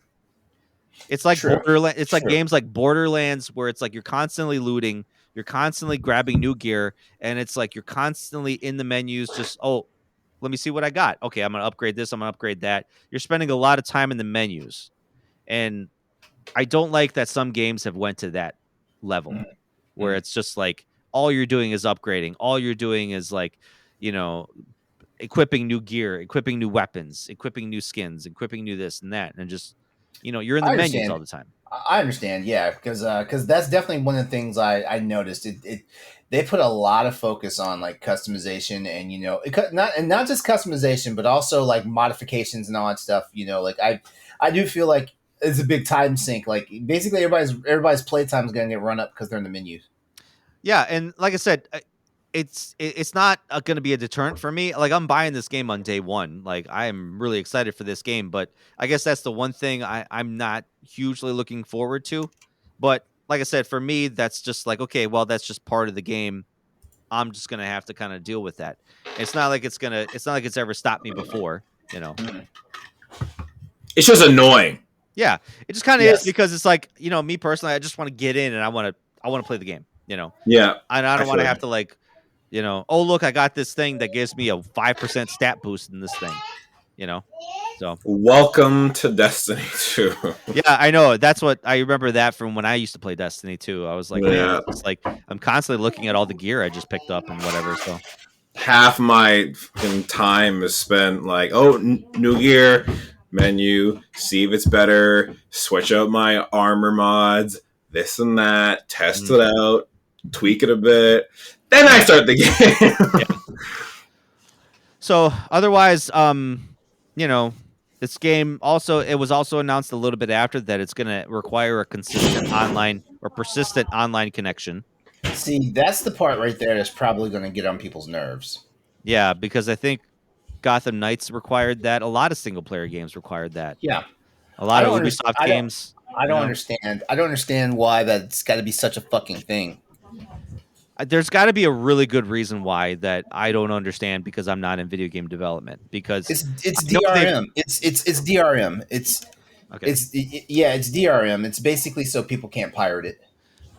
It's like Borderlands. It's like games like Borderlands, where it's like you're constantly looting, you're constantly grabbing new gear, and it's like you're constantly in the menus just, oh, let me see what I got. Okay, I'm going to upgrade this, I'm going to upgrade that. You're spending a lot of time in the menus. And I don't like that some games have went to that level where it's just like all you're doing is upgrading. All you're doing is like, you know, equipping new gear, equipping new weapons, equipping new skins, equipping new this and that. And just, you know, you're in the menus all the time. I understand. Yeah. Because that's definitely one of the things I noticed. They put a lot of focus on like customization and, you know, not just customization, but also like modifications and all that stuff. You know, like I do feel like it's a big time sink. Like basically everybody's playtime is going to get run up because they're in the menus. Yeah. And like I said, it's not going to be a deterrent for me. Like, I'm buying this game on day one. Like, I'm really excited for this game, but I guess that's the one thing I'm not hugely looking forward to. But like I said, for me, that's just like, okay, well, that's just part of the game. I'm just going to have to kind of deal with that. It's not like it's ever stopped me before, you know. It's just annoying. Yeah, it just kind of is, because it's like, you know, me personally, I just want to get in and I want to play the game, you know. Yeah. And I don't want to have to like, you know, oh, look, I got this thing that gives me a 5% stat boost in this thing, you know. So welcome to Destiny 2. Yeah, I know. That's what I remember that from when I used to play Destiny 2. I was like, man, it's like I'm constantly looking at all the gear I just picked up and whatever. So half my time is spent like, oh, new gear, menu, see if it's better, switch out my armor mods, this and that, test it out, tweak it a bit. Then I start the game. So otherwise, you know, this game also it was also announced a little bit after that it's going to require a consistent online or persistent online connection. See, that's the part right there that's probably going to get on people's nerves. Yeah, because I think Gotham Knights required that. A lot of single player games required that. Yeah, A lot of Ubisoft games. I don't understand. I don't understand why that's got to be such a fucking thing. There's got to be a really good reason why that I don't understand because I'm not in video game development. Because It's I know DRM. It's DRM. okay. It's DRM. It's basically so people can't pirate it.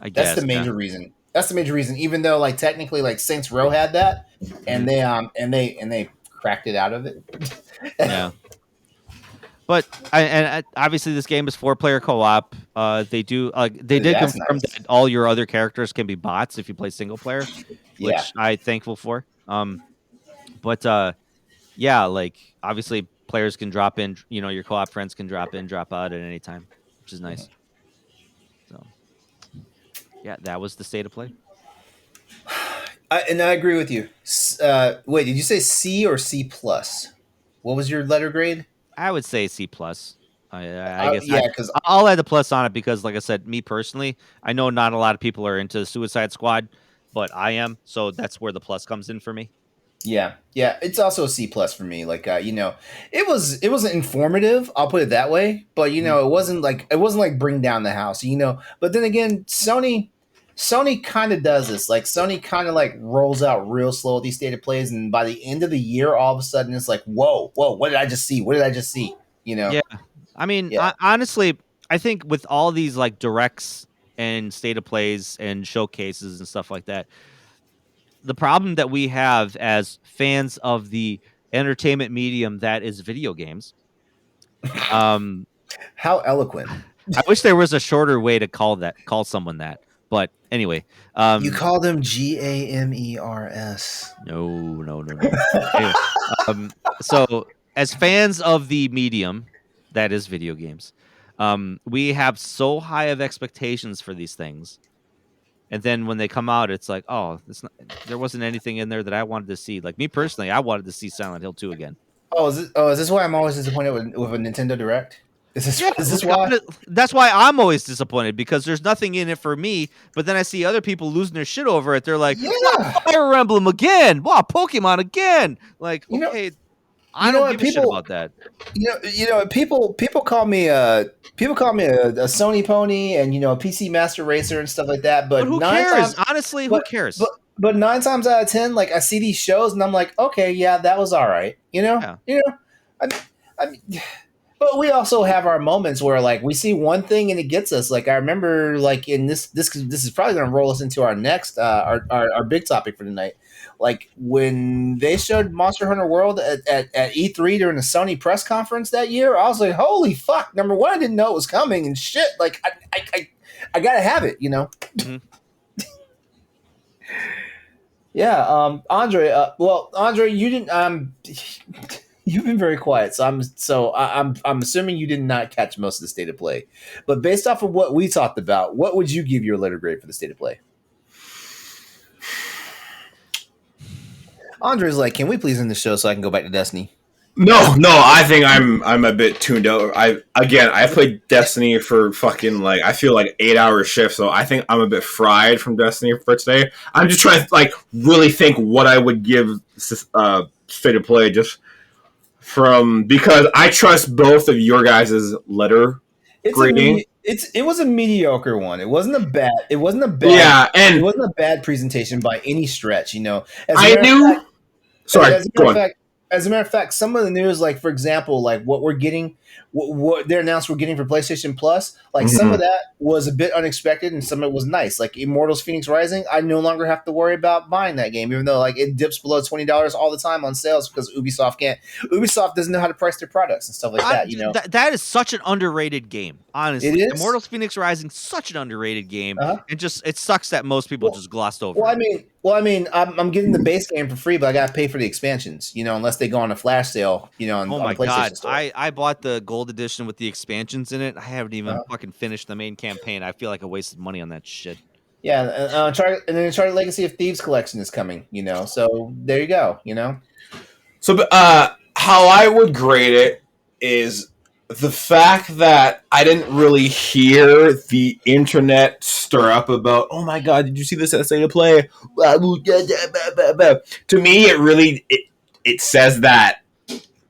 I That's guess the major reason. That's the major reason. Even though like technically like Saints Row had that, and they cracked it out of it. Yeah. But obviously this game is 4-player co-op. They did That's confirm nice. that all your other characters can be bots if you play single player, which Yeah. I'm thankful for. But yeah, like obviously players can drop in. You know, your co-op friends can drop in, drop out at any time, which is nice. So yeah, that was the state of play. And I agree with you. Wait, did you say C or C plus? What was your letter grade? I would say C plus. I guess Yeah, because I'll add the plus on it because, like I said, me personally, I know not a lot of people are into Suicide Squad, but I am, so that's where the plus comes in for me. yeah, it's also a C plus for me. Like it wasn't informative. I'll put it that way. But it wasn't like bring down the house. But then again, Sony kind of does this. Like Sony kind of like rolls out real slow these state of plays, and by the end of the year, all of a sudden it's like, whoa, what did I just see? What did I just see? Yeah, I mean, Yeah. honestly, I think with all these like directs and state of plays and showcases and stuff like that, the problem that we have as fans of the entertainment medium that is video games, How eloquent. I wish there was a shorter way to call someone that. But anyway, You call them GAMERS. no. Anyway, so as fans of the medium that is video games, we have so high of expectations for these things. And then when they come out, it's like, oh, there wasn't anything in there that I wanted to see. Like me personally, I wanted to see Silent Hill 2 again. Is this why I'm always disappointed with a Nintendo Direct? Is this why? That's why I'm always disappointed because there's nothing in it for me. But then I see other people losing their shit over it. They're like, wow, Fire Emblem again. Wow, Pokemon again. Like, okay, I don't give a shit about that. People call me a Sony pony and a PC Master Racer and stuff like that. But who cares? Honestly, who cares? But 9 times out of 10, like I see these shows and I'm like, okay, yeah, that was all right. I mean, but we also have our moments where like we see one thing and it gets us. Like I remember, like in this is probably going to roll us into our next our big topic for tonight. Like when they showed Monster Hunter World at E3 during the Sony press conference that year, I was like, holy fuck! Number one, I didn't know it was coming, and shit, like I gotta have it, Mm-hmm. Yeah, Andre. Andre, you didn't. You've been very quiet, so I'm assuming you did not catch most of the state of play. But based off of what we talked about, what would you give your letter grade for the state of play? Andre's like, can we please end the show so I can go back to Destiny? No, I think I'm a bit tuned out. I played Destiny for fucking I feel like 8-hour shifts, so I think I'm a bit fried from Destiny for today. I'm just trying to really think what I would give state of play just from because I trust both of your guys' letter grading. It was a mediocre one. It wasn't a bad. Yeah, and it wasn't a bad presentation by any stretch. As a matter of fact, some of the news, like for example, like what we're getting, what they announced we're getting for PlayStation Plus, like some of that was a bit unexpected and some of it was nice. Like Immortals Phoenix Rising, I no longer have to worry about buying that game, even though like it dips below $20 all the time on sales because Ubisoft doesn't know how to price their products and stuff like that. That is such an underrated game. Honestly, it is. Immortals Phoenix Rising, such an underrated game. It sucks that most people just glossed over. I mean, I'm getting the base game for free, but I gotta pay for the expansions. Unless they go on a flash sale. On the PlayStation Store. I bought the gold edition with the expansions in it. I haven't even fucking finished the main campaign. I feel like I wasted money on that shit. Yeah, and then Uncharted Legacy of Thieves collection is coming. So there you go. So, how I would grade it is the fact that I didn't really hear the internet stir up about, oh my god, did you see this essay to play? To me, it says that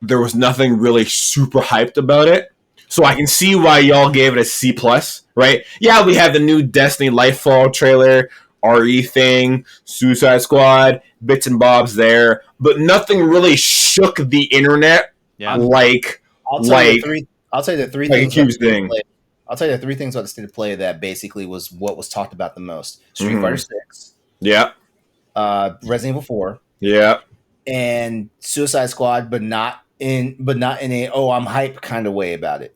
there was nothing really super hyped about it. So I can see why y'all gave it a C plus, right? Yeah, we have the new Destiny Lightfall trailer, RE thing, Suicide Squad, bits and bobs there, but nothing really shook the internet Yeah. like I'll tell you the three like a things. huge thing. I'll tell you the three things about the state of play that basically was what was talked about the most: Street Fighter 6, Yeah, Resident Evil 4, yeah, and Suicide Squad, but not in a I'm hype kind of way about it.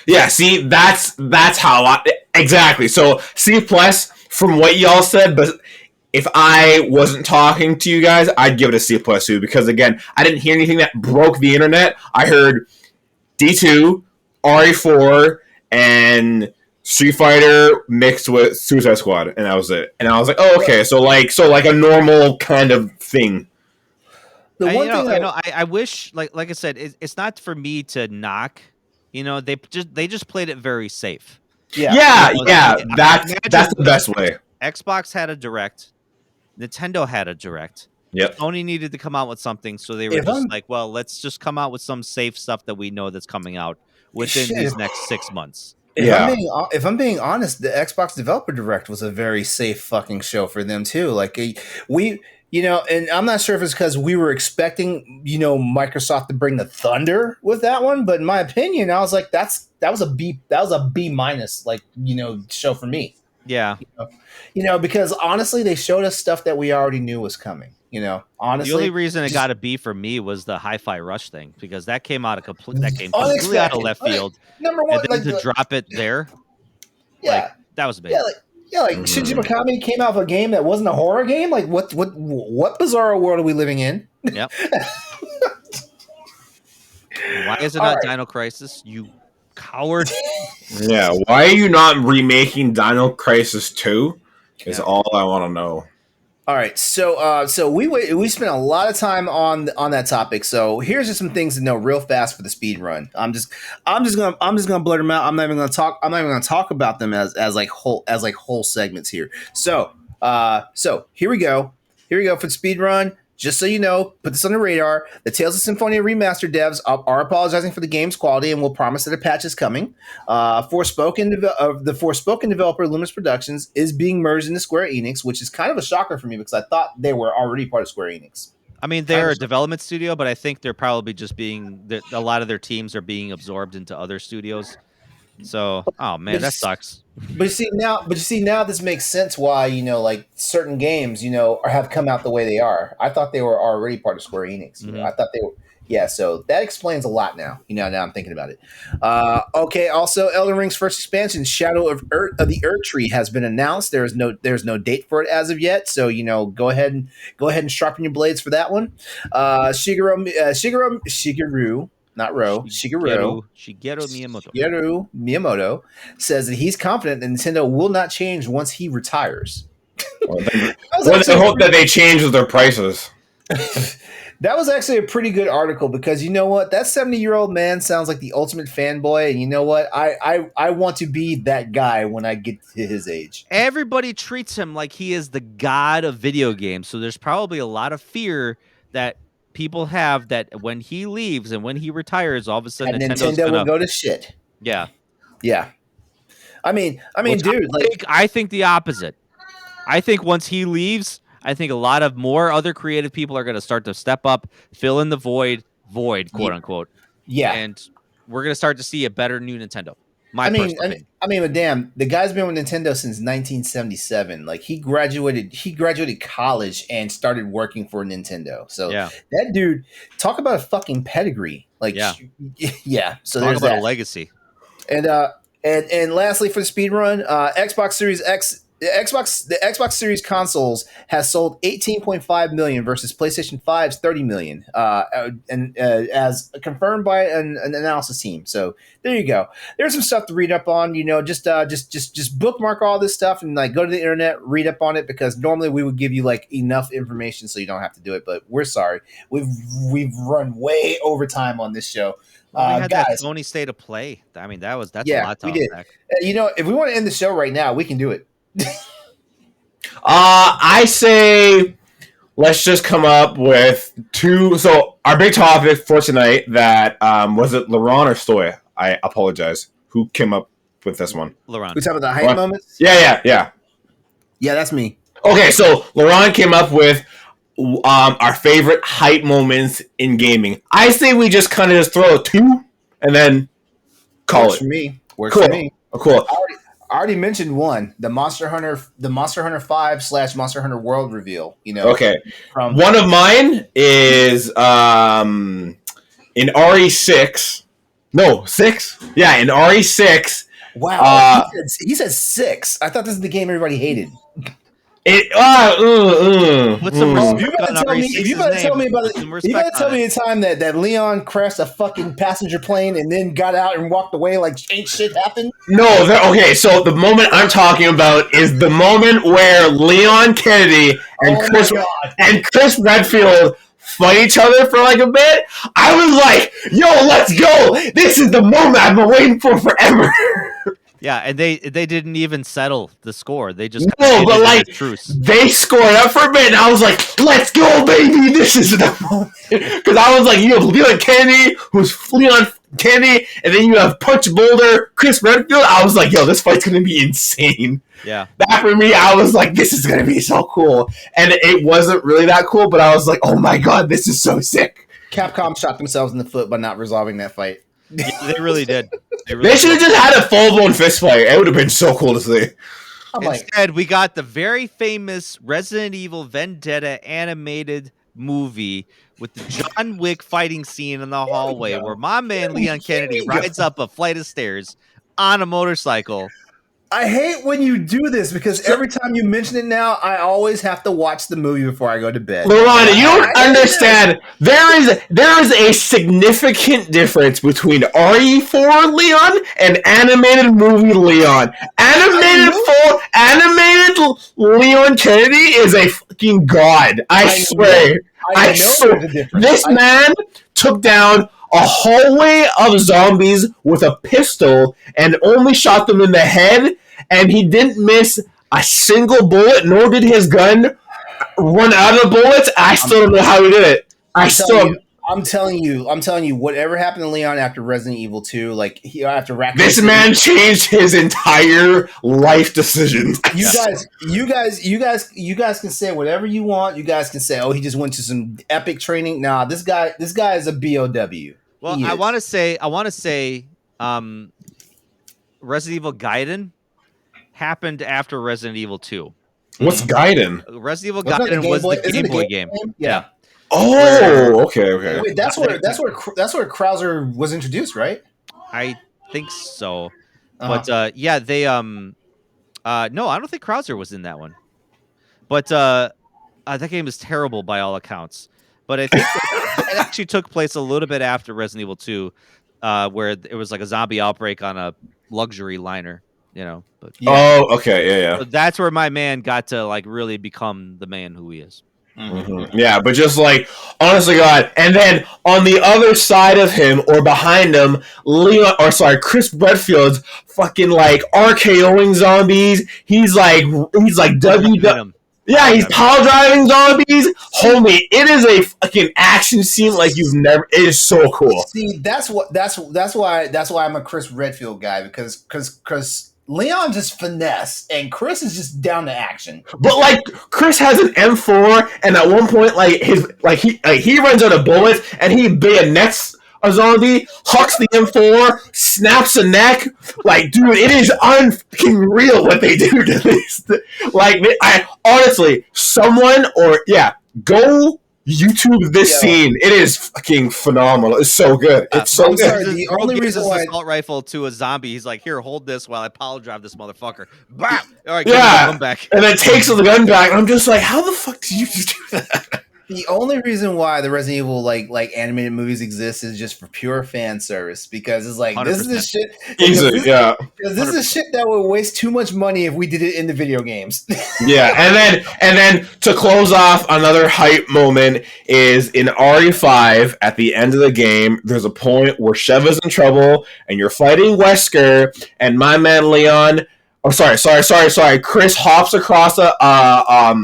yeah. See, that's how I exactly. So C plus from what y'all said, but if I wasn't talking to you guys, I'd give it a C plus too, because again, I didn't hear anything that broke the internet. I heard D2, RE4, and Street Fighter mixed with Suicide Squad, and that was it. And I was like, oh, okay, so like a normal kind of thing. The one thing I wish, like I said, it's not for me to knock. They just played it very safe. Yeah. That's the best way. Xbox had a direct. Nintendo had a direct. Yep. Sony needed to come out with something, so they were like, well, let's just come out with some safe stuff that we know that's coming out within these next 6 months. If I'm being honest, the Xbox Developer Direct was a very safe fucking show for them too. Like and I'm not sure if it's because we were expecting, Microsoft to bring the thunder with that one, but in my opinion, I was like, that was a B minus, show for me. Yeah. Because honestly, they showed us stuff that we already knew was coming. Honestly, the only reason it got a B for me was the Hi-Fi Rush thing, because that came completely out of left field. Number one, and then to drop it there, that was big. Shinji Mikami came out of a game that wasn't a horror game. Like, what bizarre world are we living in? Yep. Why is it not Dino Crisis? You coward. Yeah, why are you not remaking Dino Crisis 2? Is all I want to know. All right, so we spent a lot of time on that topic. So here's just some things to know real fast for the speed run. I'm just gonna blurt them out. I'm not even gonna talk about them as whole segments here. So here we go for the speed run. Just so you know, put this on the radar. The Tales of Symphonia Remaster devs are apologizing for the game's quality and will promise that a patch is coming. The Forspoken developer, Luminous Productions, is being merged into Square Enix, which is kind of a shocker for me because I thought they were already part of Square Enix. I mean, they're a development studio, but I think they're probably just a lot of their teams are being absorbed into other studios. So, oh man, that sucks. But you see now this makes sense why, certain games, have come out the way they are. I thought they were already part of Square Enix. I thought they were. Yeah, so that explains a lot now. Now I'm thinking about it. Okay, also Elden Ring's first expansion, Shadow of the Earth Tree, has been announced. There's no date for it as of yet. So go ahead and sharpen your blades for that one. Shigeru Miyamoto says that he's confident that Nintendo will not change once he retires. I hope that they change their prices. That was actually a pretty good article because you know what? That 70-year-old man sounds like the ultimate fanboy, and you know what? I want to be that guy when I get to his age. Everybody treats him like he is the god of video games, so there's probably a lot of fear that people have that when he leaves and when he retires, all of a sudden Nintendo will go to shit. Yeah. I mean, dude, I think the opposite. I think once he leaves, I think a lot of more other creative people are going to start to step up, fill in the void, quote unquote. Yeah. And we're going to start to see a better new Nintendo. But damn, the guy's been with Nintendo since 1977. Like he graduated college and started working for Nintendo. So that dude, talk about a fucking pedigree. Like, yeah. So talk there's about that. A legacy. And lastly for the speed run, Xbox Series X The Xbox Series consoles has sold 18.5 million versus PlayStation 5's 30 million, as confirmed by an analysis team. So there you go. There's some stuff to read up on. Just bookmark all this stuff and like go to the internet, read up on it, because normally we would give you like enough information so you don't have to do it. But we're sorry, we've run way over time on this show. Well, we had guys, that Sony State of Play. I mean, that's a lot to we did. unpack. If we want to end the show right now, we can do it. I say let's just come up with two. So our big topic for tonight, that was it LeRon or Stoy? I apologize. Who came up with this one? LeRon. We talking about the hype moments? Yeah. Yeah, that's me. Okay, so LeRon came up with our favorite hype moments in gaming. I say we just kind of just throw two and then call Works it. For me. Works Cool. for me. Cool. I already mentioned one, the Monster Hunter 5/Monster Hunter World reveal. Okay. From One of mine is in RE6. No, 6? Yeah, in RE6. wow, he said 6. I thought this is the game everybody hated. Put some respect You gotta on tell me, if you gotta tell me about it. you gotta tell me the time that Leon crashed a fucking passenger plane and then got out and walked away like ain't shit happened. No, okay, so the moment I'm talking about is the moment where Leon Kennedy and Chris Redfield fight each other for like a bit. I was like, yo, let's go! This is the moment I've been waiting for forever. Yeah, and they didn't even settle the score. They just truce. They scored up for a bit, and I was like, let's go, baby! This is the moment. Because I was like, you have Leon Kennedy, who's Leon Kennedy, and then you have Punch Boulder, Chris Redfield. I was like, yo, this fight's going to be insane. Yeah. That for me, I was like, this is going to be so cool. And it wasn't really that cool, but I was like, oh my god, this is so sick. Capcom shot themselves in the foot by not resolving that fight. Yeah, they really did. They should have just had a full-blown fist fight. It would have been so cool to see. Instead, we got the very famous Resident Evil Vendetta animated movie with the John Wick fighting scene in the hallway where my man Leon Kennedy rides up a flight of stairs on a motorcycle. I hate when you do this because every time you mention it now, I always have to watch the movie before I go to bed. LeRon, you don't understand. There is a significant difference between RE4 Leon and animated movie Leon. Animated Leon Kennedy is a fucking god. I swear. I swear. This man took down a hallway of zombies with a pistol and only shot them in the head, and he didn't miss a single bullet, nor did his gun run out of bullets. I still don't know how he did it. I'm telling you, whatever happened to Leon after Resident Evil 2, like after Raccoon this City, man changed his entire life decisions. You guys can say whatever you want. You guys can say, oh, he just went to some epic training. Nah, this guy is a BOW. Well, I want to say, Resident Evil Gaiden happened after Resident Evil 2. What's Gaiden? Resident Evil Gaiden was the Game Boy game. Yeah. Oh, okay. Wait, that's where Krauser was introduced, right? I think so. But yeah, they no, I don't think Krauser was in that one. But that game is terrible by all accounts. But I think it actually took place a little bit after Resident Evil 2, where it was like a zombie outbreak on a luxury liner, But oh, okay, yeah. So that's where my man got to like really become the man who he is. Mm-hmm. Yeah, but just like, honestly, God, and then on the other side of him or behind him, Chris Redfield's fucking like RKOing zombies. He's like yeah, he's power driving zombies. Homie, it is a fucking action scene like you've never. It is so cool. See, that's why I'm a Chris Redfield guy because Leon just finesse and Chris is just down to action. But like Chris has an M4, and at one point, he runs out of bullets and he bayonets a zombie, hucks the M4, snaps a neck. Like, dude, it is unfucking real what they do to this. Like, I honestly, go YouTube this scene. It is fucking phenomenal. It's so good. It's so I'm good. sorry, the only reason this why assault rifle to a zombie, he's like, "Here, hold this while I power drive this motherfucker." Bam! All right, give me the gun back. And then takes the gun back. And I'm just like, how the fuck did you just do that? the only reason why the Resident Evil like animated movies exist is just for pure fan service, because it's like 100%. this is the shit. Easily, yeah. Because this is shit that would waste too much money if we did it in the video games. Yeah, and then to close off, another hype moment is in RE5 at the end of the game. There's a point where Sheva's in trouble, and you're fighting Wesker, and my man Leon. Oh, sorry. Chris hops across a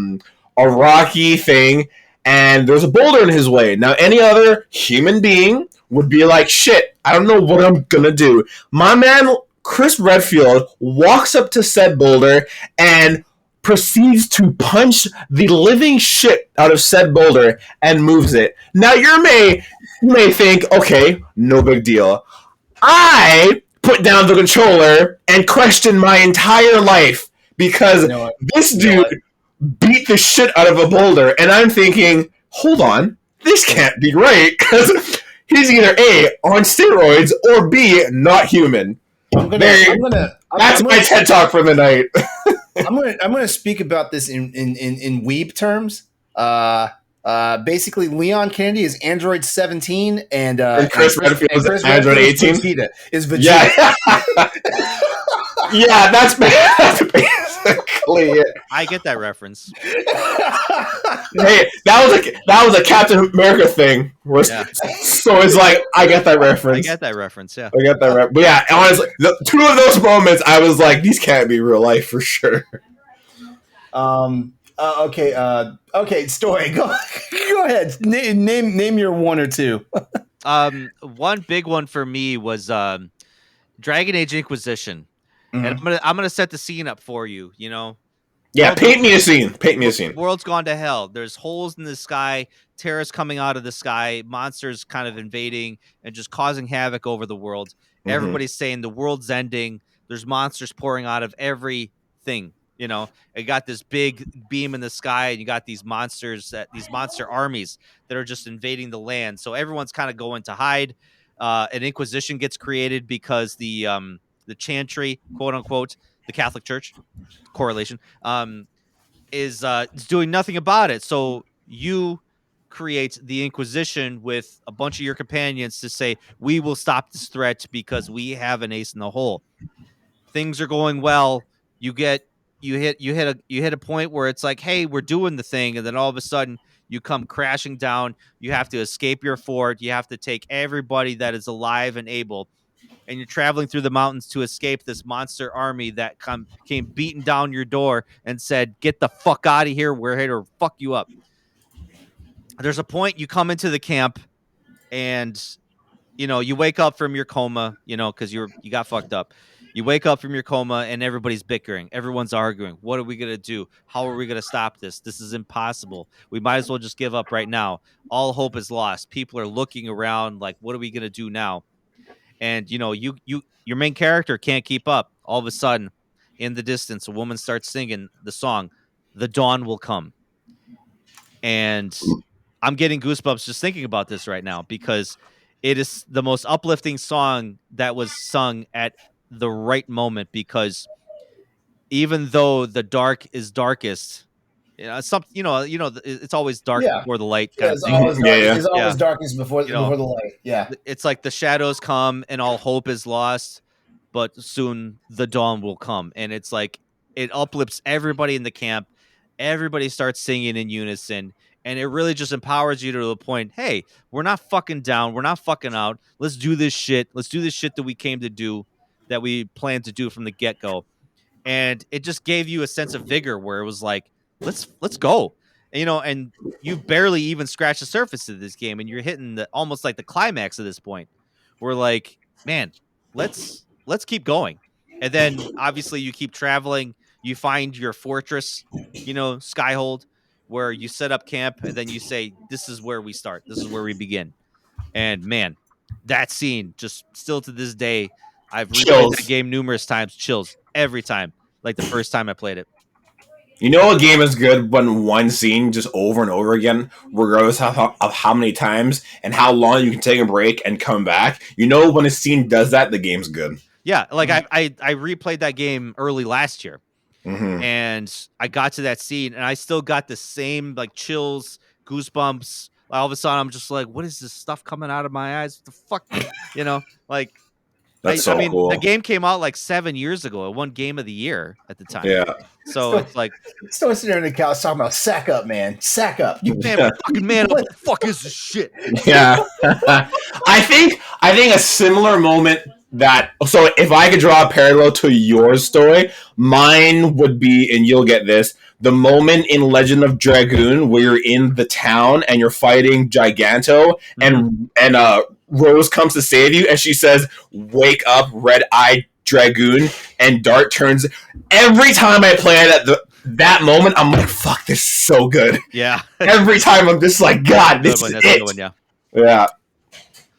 rocky thing, and there's a boulder in his way. Now, any other human being would be like, shit, I don't know what I'm gonna do. My man, Chris Redfield, walks up to said boulder and proceeds to punch the living shit out of said boulder and moves it. Now, you may think, okay, no big deal. I put down the controller and question my entire life because this dude beat the shit out of a boulder, and I'm thinking, hold on, this can't be right, because he's either A, on steroids, or B, not human. That's my TED Talk for the night. I'm gonna speak about this in weeb terms. Basically, Leon Kennedy is Android 17, and Chris Redfield is Android 18. Is Vegeta. Yeah, that's basically it. I get that reference. Hey, that was a Captain America thing. Yeah. So it's like, I get that reference. I get that reference, yeah. I get that reference. But yeah, honestly, two of those moments, I was like, these can't be real life for sure. Okay, Stoy, go ahead. Name your one or two. One big one for me was Dragon Age Inquisition. Mm-hmm. And I'm gonna set the scene up for you, you know. Yeah, paint me a scene. World's gone to hell. There's holes in the sky, terrorists coming out of the sky, monsters kind of invading and just causing havoc over the world. Mm-hmm. Everybody's saying the world's ending. There's monsters pouring out of everything. You know, you got this big beam in the sky, and you got these monsters, these monster armies that are just invading the land. So everyone's kind of going to hide. An Inquisition gets created because the Chantry, quote unquote, the Catholic Church, correlation, is doing nothing about it. So you create the Inquisition with a bunch of your companions to say, we will stop this threat because we have an ace in the hole. Things are going well. You hit a point where it's like, hey, we're doing the thing, and then all of a sudden you come crashing down. You have to escape your fort. You have to take everybody that is alive and able, and you're traveling through the mountains to escape this monster army that came beating down your door and said, get the fuck out of here. We're here to fuck you up. There's a point you come into the camp, and you know, you wake up from your coma, you know, because you got fucked up. You wake up from your coma and everybody's bickering. Everyone's arguing. What are we going to do? How are we going to stop this? This is impossible. We might as well just give up right now. All hope is lost. People are looking around like, what are we going to do now? And, you know, your main character can't keep up. All of a sudden, in the distance, a woman starts singing the song, The Dawn Will Come. And I'm getting goosebumps just thinking about this right now, because it is the most uplifting song that was sung at the right moment, because even though the dark is darkest, it's always dark before the light. It's always darkest before the light. Yeah. It's like the shadows come and all hope is lost, but soon the dawn will come. And it's like, it uplifts everybody in the camp. Everybody starts singing in unison. And it really just empowers you to the point, hey, we're not fucking down. We're not fucking out. Let's do this shit. Let's do this shit that we came to do, that we planned to do from the get-go. And it just gave you a sense of vigor where it was like, let's go. And, you know, and you barely even scratched the surface of this game, and you're hitting almost like the climax of this point. We're like, man, let's keep going. And then obviously you keep traveling. You find your fortress, you know, Skyhold, where you set up camp, and then you say, this is where we start. This is where we begin. And man, that scene, just still to this day, I've replayed the game numerous times. Chills every time, like the first time I played it. You know a game is good when one scene just over and over again, regardless of how many times and how long you can take a break and come back. You know when a scene does that, the game's good. Yeah, like I replayed that game early last year, Mm-hmm. and I got to that scene, and I still got the same like chills, goosebumps. All of a sudden, I'm just like, "What is this stuff coming out of my eyes? What the fuck?" You know, like That's I so mean, cool. the game came out like 7 years ago. It won Game of the Year at the time. Yeah. So it's like, Still sitting there on the couch talking about sack up, man. Sack up. You man, fucking man, what the fuck is this shit? Yeah. I think a similar moment that, so if I could draw a parallel to your story, mine would be, and you'll get this, the moment in Legend of Dragoon where you're in the town and you're fighting Giganto, and Rose comes to save you and she says, "Wake up, red-eyed Dragoon," and Dart turns. Every time I play it at that moment, I'm like, fuck, this is so good. Yeah. Every time I'm just like, God, this is it. One, yeah. Yeah.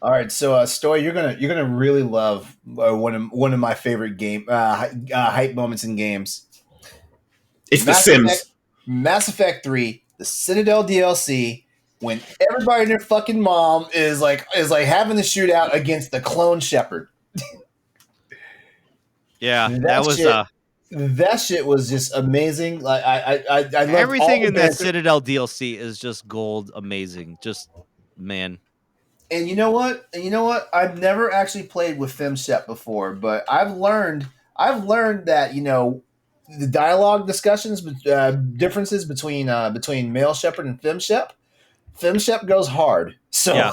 All right, so Stoy, you're gonna really love one of my favorite game hype moments in games. It's The Sims. Mass Effect 3, the Citadel DLC, when everybody and their fucking mom is like having the shootout against the clone Shepard. Yeah, that was shit, that shit was just amazing. Like I love everything in that Citadel DLC is just gold, amazing. Just man. And you know what? I've never actually played with FemShep before, but I've learned that, you know, the dialogue discussions, differences between male Shepard and FemShep goes hard. So yeah.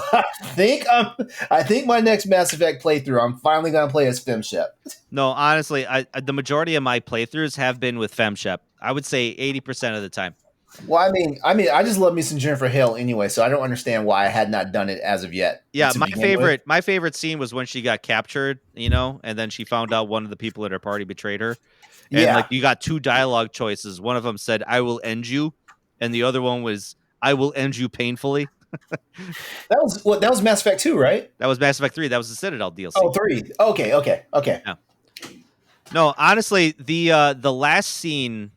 I think my next Mass Effect playthrough, I'm finally gonna play as FemShep. No, honestly, the majority of my playthroughs have been with FemShep. I would say 80% of the time. Well, I mean, I just love me some Jennifer Hale anyway, so I don't understand why I had not done it as of yet. Yeah, my favorite scene was when she got captured, you know, and then she found out one of the people at her party betrayed her. And like you got two dialogue choices. One of them said, "I will end you," and the other one was, "I will end you painfully." That was Mass Effect 2, right? That was Mass Effect 3. That was the Citadel DLC. Oh, 3. Okay. Yeah. No, honestly, the last scene,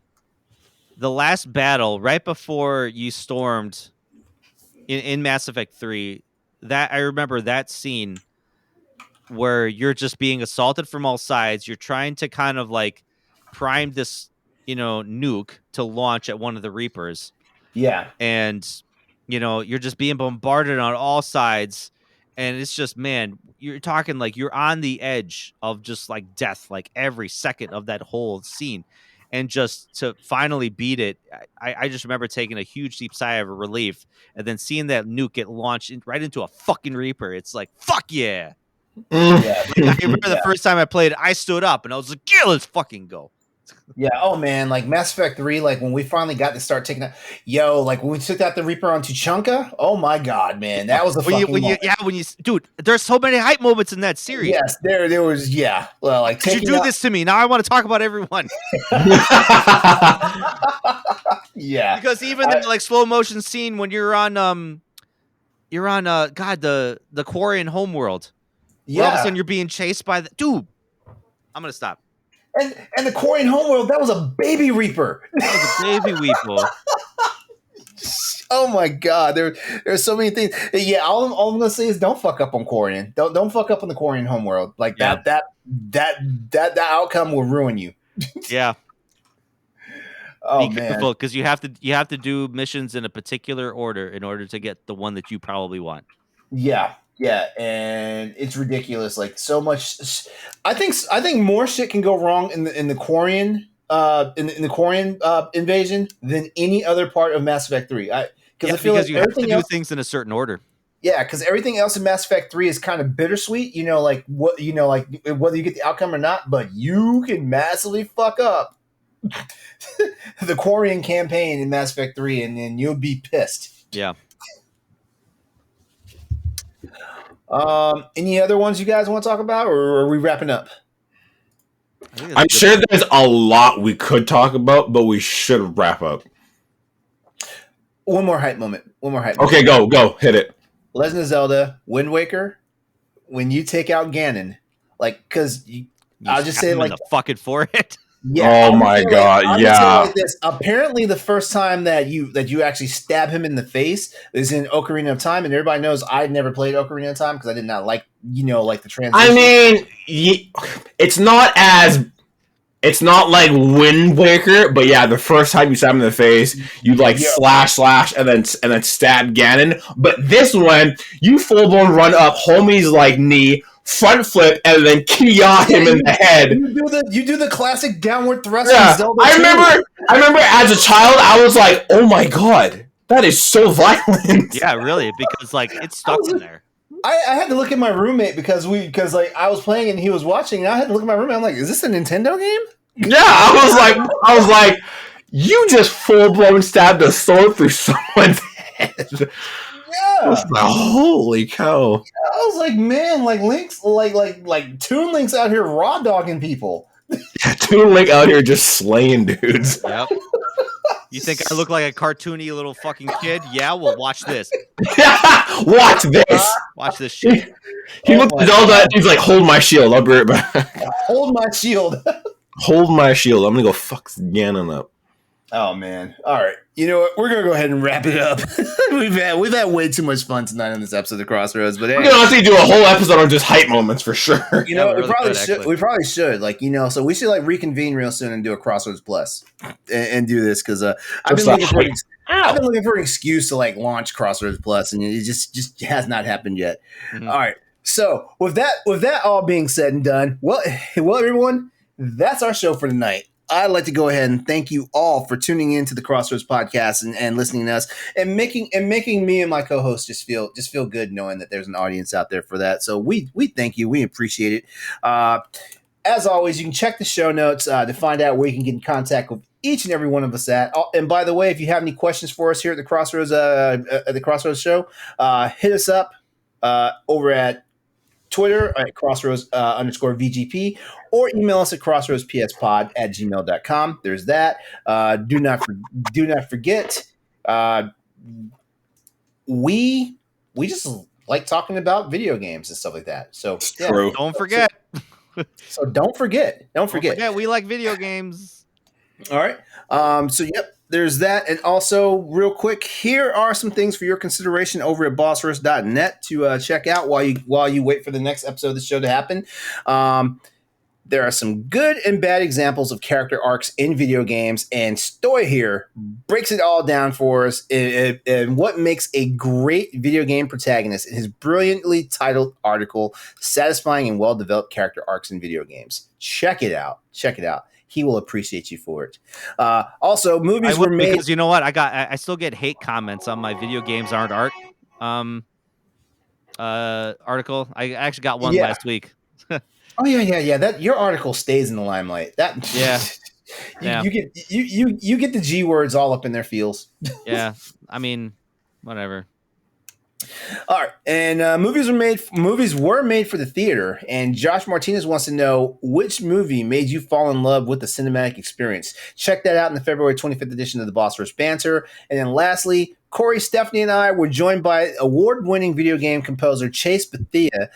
the last battle right before you stormed in Mass Effect 3, that I remember that scene where you're just being assaulted from all sides. You're trying to kind of like prime this, you know, nuke to launch at one of the Reapers. Yeah. And, you know, you're just being bombarded on all sides. And it's just, man, you're talking like you're on the edge of just like death, like every second of that whole scene. And just to finally beat it, I just remember taking a huge deep sigh of relief and then seeing that nuke get launched right into a fucking Reaper. It's like, fuck yeah. Yeah. Like, I remember the first time I played, I stood up and I was like, yeah, let's fucking go. Yeah. Oh man, like Mass Effect 3, like when we finally got to start taking out, like when we took out the Reaper on Tuchanka. Oh my god, man, that was a dude. There's so many hype moments in that series. Yes, there was. Yeah. Well, like you do this to me now. I want to talk about everyone. Yeah. Because even the like slow motion scene when you're on the quarry in Homeworld. Yeah. All of a sudden you're being chased by the dude. I'm gonna stop. And the quarry in Homeworld, that was a baby Reaper. That was a baby Weeple. Oh my god, there's so many things. Yeah, all I'm gonna say is don't fuck up on Quarian. Don't fuck up on the Quarian Homeworld. Like that outcome will ruin you. Yeah. Oh Be careful, because you have to do missions in a particular order in order to get the one that you probably want. Yeah, and it's ridiculous. Like so much. I think more shit can go wrong in the Quarian in the Quarian invasion than any other part of Mass Effect 3. I feel like you have to do things in a certain order. Yeah, because everything else in Mass Effect 3 is kind of bittersweet. You know, like whether you get the outcome or not, but you can massively fuck up the Quarian campaign in Mass Effect 3, and you'll be pissed. Yeah. Any other ones you guys want to talk about, or are we wrapping up? I'm sure there's a lot we could talk about, but we should wrap up. One more hype moment. Okay, go, hit it. Legend of Zelda, Wind Waker, when you take out Ganon, like, because I'll just say, like, the fucking forehead. Yeah. Oh my god. I'm gonna tell you Yeah. like this. Apparently, the first time that you actually stab him in the face is in Ocarina of Time, and everybody knows I'd never played Ocarina of Time because I did not like like the transition. I mean, it's not as. It's not like Wind Waker, but yeah, the first time you stab him in the face, you like slash, and then stab Ganon. But this one, you full blown run up homie's like knee, front flip, and then Kiya him in the head. You do the classic downward thrust. Yeah, Zelda I remember as a child, I was like, oh my god, that is so violent. Yeah, really, because like it's stuck in there. I had to look at my roommate because I was playing and he was watching, and I had to look at my roommate. I'm like, is this a Nintendo game? Yeah, I was like, you just full blown stabbed a sword through someone's head. Yeah, I was like, holy cow! I was like, man, like Link's like Toon Link's out here raw dogging people. Toon Link out here just slaying dudes. Yep. You think I look like a cartoony little fucking kid? Yeah, well, watch this. Watch this. Watch this shit. He looked at Zelda and he's like, hold my shield. I'll be right back. Hold my shield. Hold my shield. I'm gonna go fuck Ganon up. Oh man! All right, you know what? We're gonna go ahead and wrap it up. we've had way too much fun tonight on this episode of Crossroads. But hey, we're gonna honestly do a whole episode on just hype moments for sure. You know, we probably should. We probably should. Like, so we should like reconvene real soon and do a Crossroads Plus and do this because I've been looking for an excuse to like launch Crossroads Plus, and it just has not happened yet. Mm-hmm. All right. So with that all being said and done, well, everyone, that's our show for tonight. I'd like to go ahead and thank you all for tuning in to the Crossroads podcast and listening to us and making me and my co-host just feel good knowing that there's an audience out there for that. So we thank you. We appreciate it. As always, you can check the show notes to find out where you can get in contact with each and every one of us at. And by the way, if you have any questions for us here at the Crossroads show, hit us up over at Twitter at Crossroads_VGP, or email us at crossroadspspod@gmail.com. There's that. Do not forget, we just like talking about video games and stuff like that. So yeah. True. Don't forget. So don't forget. We like video games. All right. So yep. There's that. And also, real quick, here are some things for your consideration over at bossrush.net to check out while you wait for the next episode of the show to happen. There are some good and bad examples of character arcs in video games, and Stoy here breaks it all down for us and what makes a great video game protagonist in his brilliantly titled article, Satisfying and Well-Developed Character Arcs in Video Games. Check it out. He will appreciate you for it. Also, movies were made. Because you know what? I still get hate comments on my video games aren't art article. I actually got one last week. Oh yeah. That your article stays in the limelight. That you get the G words all up in their feels. Yeah, I mean, whatever. All right, and movies were made for the theater, and Josh Martinez wants to know which movie made you fall in love with the cinematic experience. Check that out in the February 25th edition of the Boss Rush Banter. And then lastly, Corey, Stephanie, and I were joined by award-winning video game composer Chase Bethea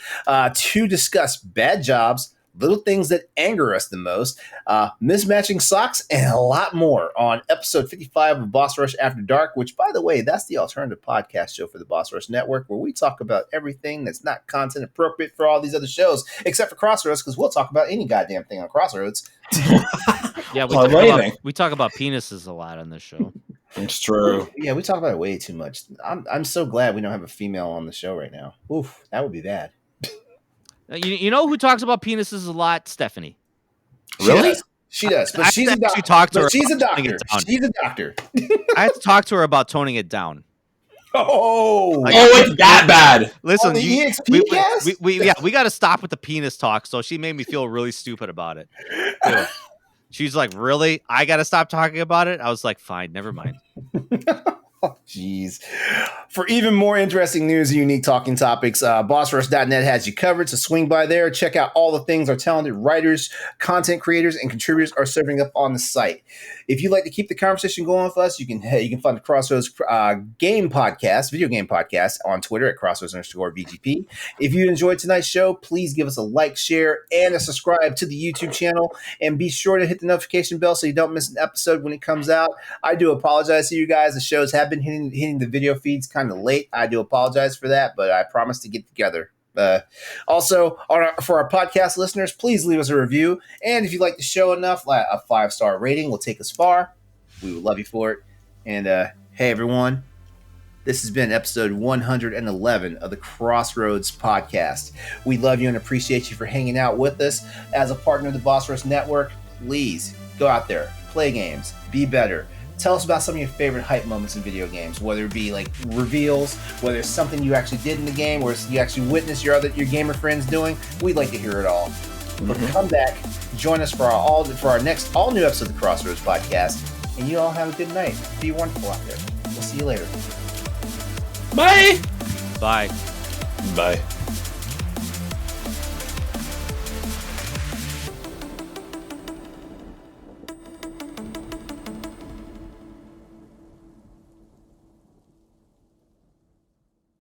to discuss bad jobs, little things that anger us the most, mismatching socks, and a lot more on episode 55 of Boss Rush After Dark, which, by the way, that's the alternative podcast show for the Boss Rush Network, where we talk about everything that's not content appropriate for all these other shows, except for Crossroads, because we'll talk about any goddamn thing on Crossroads. Yeah, we talk about penises a lot on this show. It's true. Yeah, we talk about it way too much. I'm so glad we don't have a female on the show right now. Oof, that would be bad. You know who talks about penises a lot? Stephanie. Really? She does. But she's a doctor. She's a doctor. I have to talk to her about toning it down. It's that bad. Listen, we got to stop with the penis talk. So she made me feel really stupid about it. Dude. She's like, really? I got to stop talking about it? I was like, fine, never mind. Jeez. For even more interesting news and unique talking topics, BossRush.net has you covered, so swing by there. Check out all the things our talented writers, content creators, and contributors are serving up on the site. If you'd like to keep the conversation going with us, you can find the Crossroads game podcast, video game podcast, on Twitter at Crossroads_VGP. If you enjoyed tonight's show, please give us a like, share, and a subscribe to the YouTube channel. And be sure to hit the notification bell so you don't miss an episode when it comes out. I do apologize to you guys. The shows have been hitting the video feeds kind of late. I do apologize for that, but I promise to get together. Also, for our podcast listeners, please leave us a review. And if you like the show enough, a 5-star rating will take us far. We would love you for it. And hey, everyone, this has been episode 111 of the Crossroads podcast. We love you and appreciate you for hanging out with us. As a partner of the Boss Rush Network, please go out there, play games, be better. Tell us about some of your favorite hype moments in video games, whether it be like reveals, whether it's something you actually did in the game, or you actually witnessed your gamer friends doing. We'd like to hear it all. But come back, join us for our next all new episode of the Crossroads podcast, and you all have a good night. Be wonderful out there. We'll see you later. Bye. Bye. Bye.